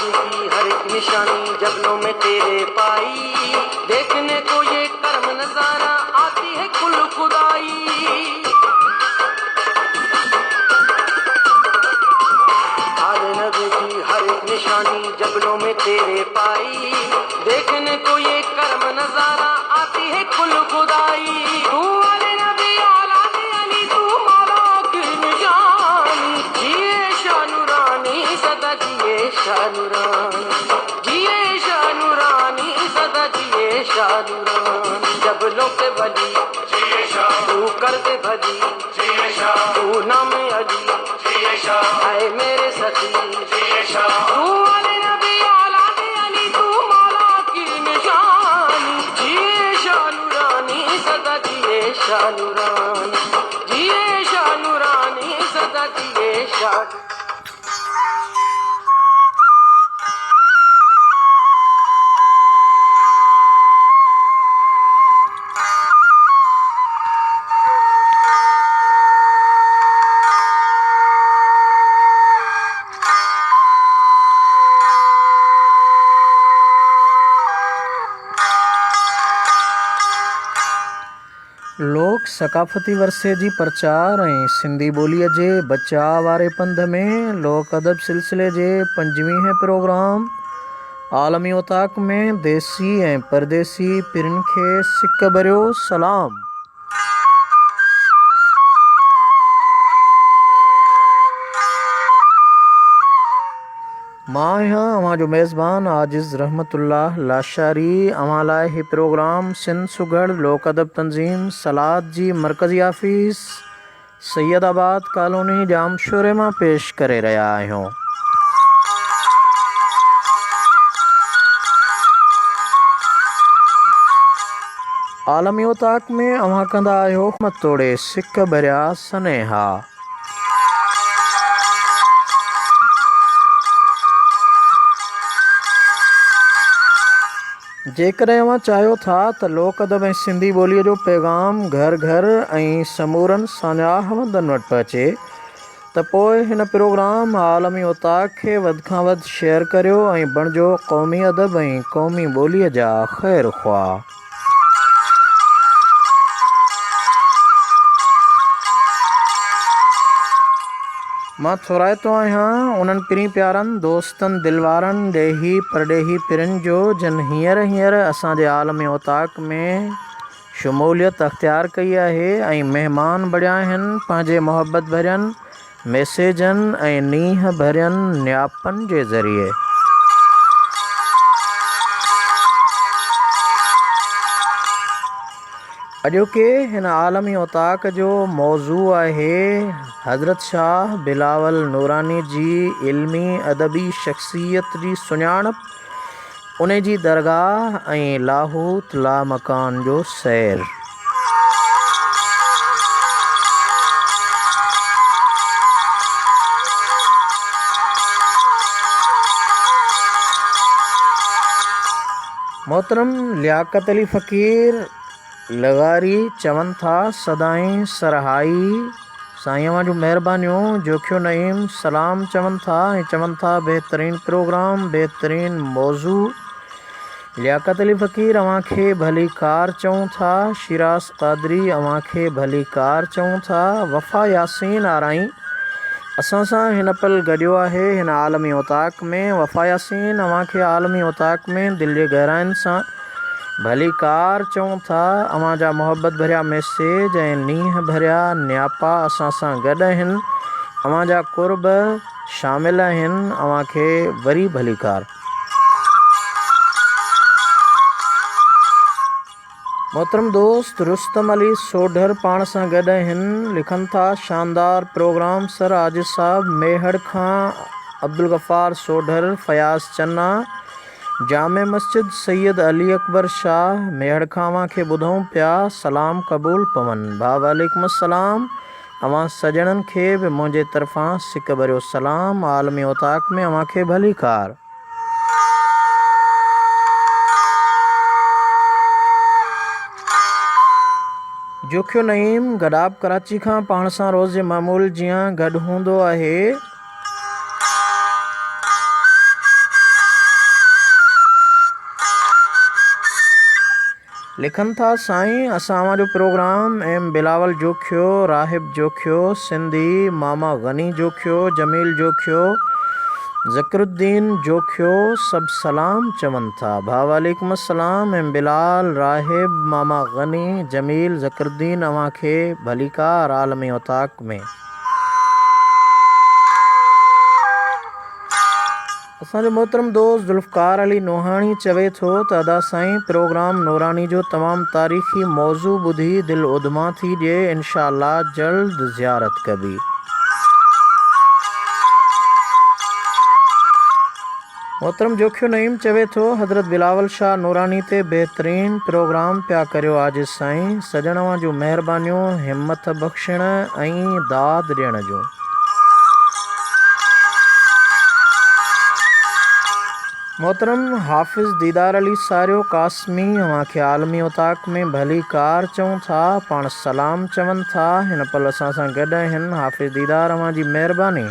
नबी की हर एक निशानी जबलों में तेरे पाई, देखने को ये कर्म नजारा आती है कुल खुदाई। आले नबी की हर एक निशानी जबलों में तेरे पाई, देखने को ये कर्म नजारा आती है कुल खुदाई। तू आले नबी औलादे अली, तू मौला की निशानी, जिए शाह नूरानी सदा जिए शाह नूरानी, जिए शाह नूरानी सदा जिए शाह नूरानी। जबलों के वली जिए शाह, तू कर दे भली जिए शाह, तू नाम अली जिए शाह, आए मेरे सखी जिए शाह। तू आले नबी औलादे अली, तू मौला की निशानी, जिए शाह नूरानी सदा जिए शाह नूरानी, जिए शाह नूरानी सदा जिए शाह। लोक सकाफ़ती वरसे जी प्रचार ऐं सिंधी ॿोलीअ जे बचाव वारे पंध में लोक अदब सिलसिले जे 5वीं प्रोग्राम आलमी उताक में देसी ऐं परदेसी पिरनि खे सिक भरियो सलाम। मां आहियां अवां जो मेज़बान आजिज़ रहमतुल्लाह लाशारी। अवां लाइ ही प्रोग्राम सिंध सुगढ़ लोक अदब तंज़ीम सलाद जी मरकज़ी ऑफिस सैयदाबाद कॉलोनी जामशोरे मां पेश करे रहिया आहियूं। आलमी उताक में अवां कंदा आहियो मत तोड़े सिक भरिया सनेहा। जेकॾहिं अवां चाहियो था त लोक अदब ऐं सिंधी ॿोलीअ जो पैगाम घर घर ऐं समूरनि सान्याहवंदनि वटि पहुचे त पोइ हिन प्रोग्राम आलमी उताक खे वधि खां वधि शेयर करियो ऐं बणिजो क़ौमी अदब ऐं क़ौमी ॿोलीअ जा ख़ैरु ख़्वाह। मां थोराइतो आहियां उन्हनि पिरी प्यारनि दोस्तनि दिलवारनि ॾेही परॾेही पिरनि जो जिन हींअर असांजे आलमी उताक में शमूलियत अख़्तियार कई आहे ऐं महिमान बणिया आहिनि पंहिंजे मोहबत भरियनि मैसेजनि ऐं नीह भरियनि नियापनि जे ज़रिए। अॼोके हिन आलमी उताक जो मौज़ू आहे हज़रत शाह बिलावल नूरानी जी इल्मी अदबी शख़्सियत जी सुञाणप, उन जी दरगाह ऐं लाहूत लामकान जो सैर। मोहतरम लियाकत अली फ़कीर लगारी चवनि था सदाईं सरहाई साईं अवां जूं महिरबानियूं जोखियो नईम सलाम चवनि था ऐं चवनि था बहितरीन प्रोग्राम बहितरीन मौज़ू। लियाकत अली फ़कीर अवां खे भली कार चऊं था। शिराज क़ादरी अवां खे भली कार चऊं था। वफ़ा यासीन आराई असां सां हिन पल गॾियो आहे हिन आलमी उताक में। वफ़ा यासीन अवां खे आलमी उताक में दिलि जे गहराइनि सां भली कार चऊं था। अवां जा मोहबत भरिया मैसेज ऐं नीह भरिया नियापा असां सां गॾु आहिनि। अवां जा कुर्ब शामिल आहिनि। अवां खे वरी भली कार। मोहतरम दोस्त रुस्तम अली सोढर पाण सां गॾु आहिनि। लिखनि था शानदार प्रोग्राम सर आजिज़ साहब। मेहड़ खां अब्दुल गफ़ार सोढर, फयाज़ चन्ना, जामे मस्जिद सैयद अली अकबर शाह मेहड़ खां अवां खे ॿुधूं पिया। सलाम क़बूल पवनि भाउ। वालेकुम अस्सलाम। अवां सजणनि खे बि मुंहिंजे तरफ़ां सिक भरियो सलाम। आलमी उताक में अवां खे भली कार। जोखियो नईम गडाब कराची खां पाण सां रोज़ मामूल जीअं गॾु हूंदो आहे। लिखनि था साईं असां जो प्रोग्राम एम बिलावल जोखियो, राहिब जोखियो, सिंधी मामा गनी जोखियो, जमील जोखियो, ज़करुद्दीन जोखियो सभु सलाम चवनि था। भाउ वालेकुम अस्सलाम। एम बिलाल, राहिब, मामा गनी, जमील, ज़करुद्दीन अव्हांखे भलीकार आलमी उताक में। असांजो मोहतरम दोस्त ज़ुल्फ़कार अली नोहाणी चवे थो त अदा साईं प्रोग्राम नूरानी जो तमामु तारीख़ी मौज़ू ॿुधी दिलि उदमा थी ॾिए, इंशाअल्लाह जल्द ज़ियारत कबी। मोहतरम जोखियो नईम चवे थो हज़रत बिलावल शाह नूरानी ते बहितरीन प्रोग्राम पिया करियो आज साईं, सजणवां जूं महिरबानियूं हिम्मत बख़्शण ऐं दाद ॾियण जूं। मोहतरम हाफ़िज़ दीदार अली सारियो कासमी अव्हांखे आलमी उताक में भली कार चऊं था, पाण सलाम चवनि था। हिन पल असां सां गॾु आहिनि हाफ़िज़ दीदार, अव्हां जी महिरबानी।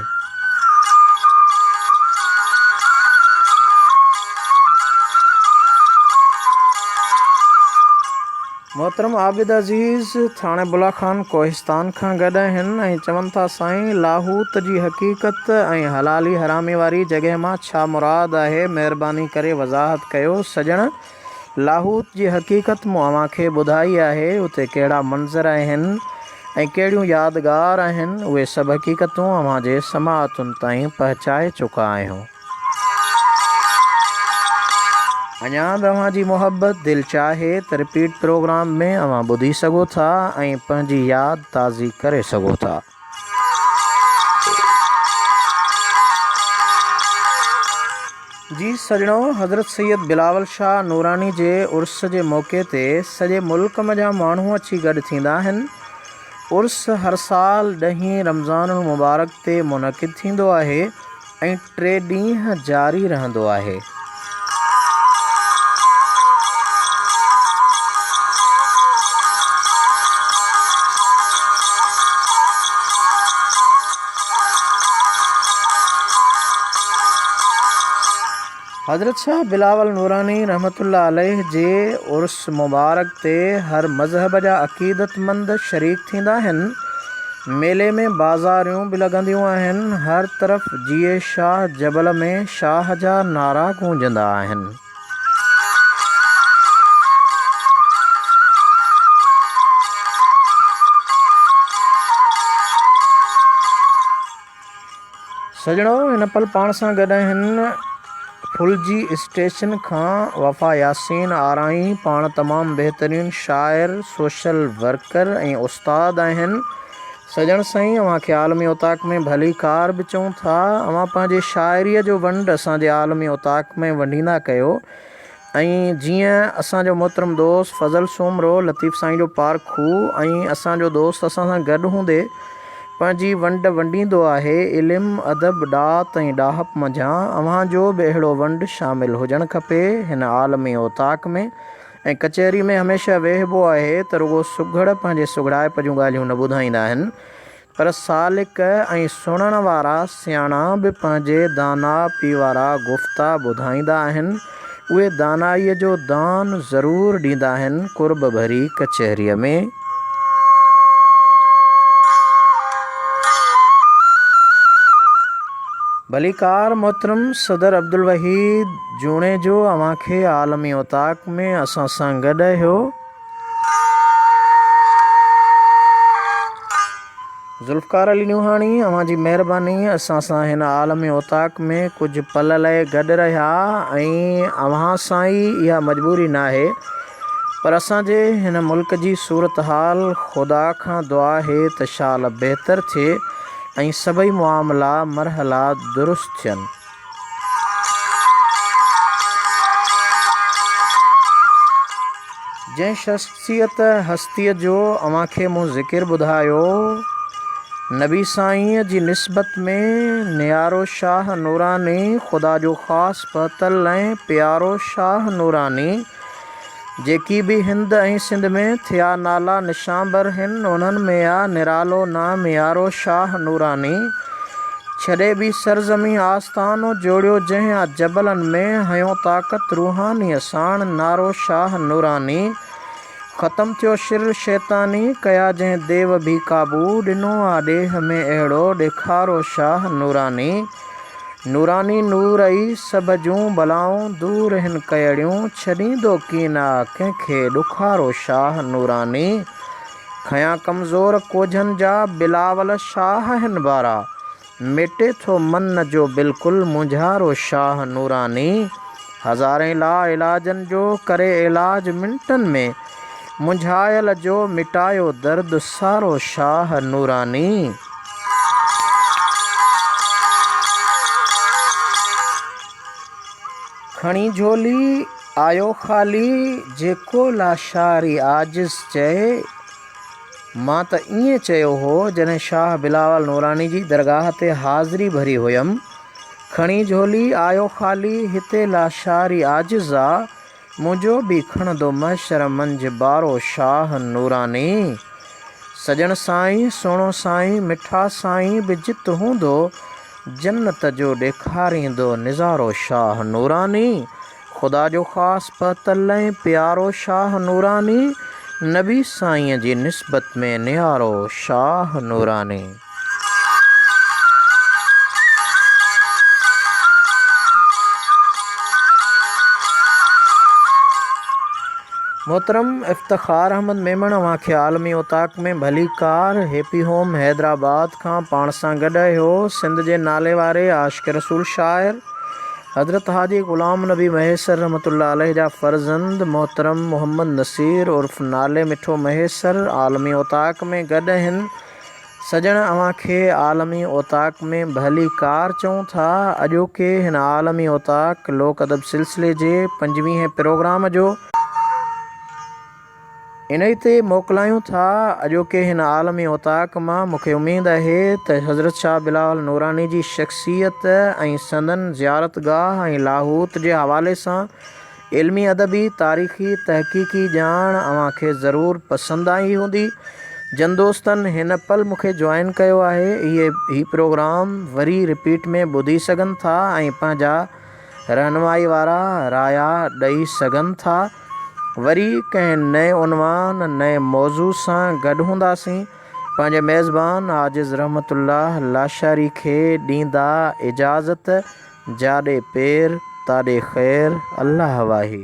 मोहतरम आबिद अज़ीज़ थाणे बुलाखान कोहिस्तान खां गॾु आहिनि ऐं चवनि था साईं लाहूत जी हक़ीक़त ऐं हलाली हरामी वारी जॻह मां छा मुराद आहे, महिरबानी करे वज़ाहत कयो। सजण लाहूत जी हक़ीक़त मूं अव्हांखे ॿुधाई आहे, उते कहिड़ा मंज़र आहिनि ऐं कहिड़ियूं यादगार आहिनि, उहे सभु हक़ीक़तूं अव्हां जे समाअतुनि ताईं पहुचाए चुका आहियूं। अञा बि अव्हां जी मोहबत दिलि चाहे त रिपीट प्रोग्राम में अव्हां ॿुधी सघो था ऐं पंहिंजी यादि ताज़ी करे सघो था। जी सजणो, हज़रत सैयद बिलावल शाह नूरानी जे उर्स जे मौक़े ते सॼे मुल्क जा माण्हू अची गॾु थींदा आहिनि। उर्स हर साल 10 रमज़ानुल मुबारक ते मुनक़िद थींदो आहे ऐं 3 ॾींहं जारी रहंदो आहे। हज़रत शाह बिलावल नूरानी रहमतुल्लाह अलैह जे उर्स मुबारक ते हर मज़हब जा अक़ीदतमंद शरीक थींदा आहिनि। मेले में बाज़ारियूं बि लॻंदियूं आहिनि। हर तरफ़ जिए शाह जबल में शाह जा नारा गूंजंदा आहिनि। सजणो, हिन पल पाण सां गॾु आहिनि फुलजी स्टेशन खां वफ़ा यासीन आराई, पाण तमामु बहितरीन शाइर, सोशल वर्कर ऐं उस्ताद आहिनि। सजण साईं अव्हांखे आलमी उताक में भली कार बि चऊं था। अव्हां पंहिंजे शाइरीअ जो वंड असांजे आलमी उताक में वंडींदा कयो ऐं जीअं असांजो मोहतरम दोस्त फज़ल सोमरो लतीफ़ साईं जो पारखू ऐं असांजो दोस्त असां सां गॾु हूंदे पंहिंजी वंड वंडींदो आहे, इल्मु अदब ॾात ऐं ॾाहप मंझां अव्हांजो बि अहिड़ो वंड शामिलु हुजणु खपे हिन आलमी उताक में। ऐं कचहरी में हमेशह वेहबो आहे त रुगो सुघड़ पंहिंजे सुघड़ाइप जूं ॻाल्हियूं न ॿुधाईंदा आहिनि, पर सालिक ऐं सुणण वारा सियाणा बि पंहिंजे दाना पी वारा गुफ़्ता ॿुधाईंदा आहिनि। उहे दानाईअ जो दान ज़रूरु ॾींदा आहिनि कुर्ब भरी कचहरीअ में। भलीकार मोहतरम सदर अब्दुल वहीद जूणे जो अव्हांखे आलमी उताक में असां सां गॾु आहियो। ज़ुल्फ़कार अली नूहाणी अव्हां जी महिरबानी, असां सां हिन आलमी उताक में कुझु पल लाइ गॾु रहिया ऐं अव्हां सां ई इहा मजबूरी न आहे, पर असांजे हिन मुल्क जी सूरत हाल ख़ुदा खां दुआ आहे त शाल बहितर थिए ऐं सभई मामला मरहला दुरुस्त थियनि। जंहिं शख़्सियत हस्तीअ जो अव्हांखे मूं ज़िकिर ॿुधायो, नबी साईंअ जी निस्बत में नियारो शाह नूरानी, ख़ुदा जो ख़ासि पतल ऐं प्यारो शाह नूरानी, जेकी बि हिंद ऐं सिंध में थिया नाला निशांबर आहिनि, उन्हनि में आ निरालो नाम यारो शाह नूरानी। छॾे बि सरज़मी आस्थानो जोड़ियो जंहिं जबलनि में हयो ताक़त रूहानीअ साण नारो शाह नूरानी। ख़त्म थियो शिर शैतानी, कया जंहिं देव भी काबू, ॾिनो आ ॾेह में अहिड़ो ॾेखारो शाह नूरानी। नूरानी नूर ई सभ जूं बलाऊं दूर हिन कयड़ियूं, छॾींदो कीना कंहिंखे ॾुखारो शाह नूरानी। खयां कमज़ोर कोझनि जा बिलावल शाह हिन बारा, मिटे थो मन जो बिल्कुलु मुंझारो शाह नूरानी। हज़ारें ला इलाजनि जो करे इलाज मिंटनि में, मुंझायल जो मिटायो दर्द सारो शाह नूरानी। खणी झोली आयो ख़ाली, जेको लाशारी आजिज़ चए। मां त ईअं चयो हो जॾहिं शाह बिलावल नूरानी जी दरगाह ते हाज़िरी भरी हुयमि। खणी झोली आयो ख़ाली, हिते लाशारी आजिज़ आ, मुंहिंजो बि खणंदो महशर मंझि बारो शाह नूरानी। सजण साईं सुहिणो साईं मिठा साईं बि जित हूंदो, जन्नत जो ॾेखारींदो निज़ारो शाह नूरानी। ख़ुदा जो ख़ासि पतल ऐं प्यारो शाह नूरानी, नबी साईंअ जी निस्बत में नियारो शाह नूरानी। मोहतरम इफ्तिखार अहमद मेमण अव्हांखे आलमी उताक में भली कार हैप्पी होम हैदराबाद खां पाण सां गॾु आहियो। सिंध जे नाले वारे आशिक़ रसूल शाइर हज़रत हाजी ग़ुलाम नबी महेसर रहमतुल्लाह अलैह जा फ़र्ज़ंद मोहतरम मोहम्मद नसीर उर्फ़ नाले मिठो महेसर आलमी उताक में गॾु आहिनि। सजण अव्हांखे आलमी उताक में भली कार चऊं था। अॼोके हिन आलमी उताक लोक अदब सिलसिले जे 5वें प्रोग्राम जो इन ई ते मोकिलायूं था। अॼोके हिन आलमी उताक मां मूंखे उमेदु आहे त हज़रत शाह बिलावल नूरानी जी शख़्सियत ऐं संदन ज़ियारतगाह ऐं लाहूत जे हवाले सां इल्मी अदबी तारीख़ी तहक़ीक़ी ॼाण अव्हांखे ज़रूरु पसंदि आई हूंदी। जन दोस्तनि हिन पल मूंखे जॉइन कयो आहे, ही प्रोग्राम वरी रिपीट में ॿुधी सघनि था ऐं पंहिंजा रहनुमाई वारा राया ॾेई सघनि था। वरी कंहिं नए उनवान नए मौज़ू सां गॾु हूंदासीं। पंहिंजे मेज़बान आजिज़ रहमतुल्लाह लाशारी खे ॾींदा इजाज़त। जाॾे पेर ताॾे ख़ैर, अल्लाह वाही।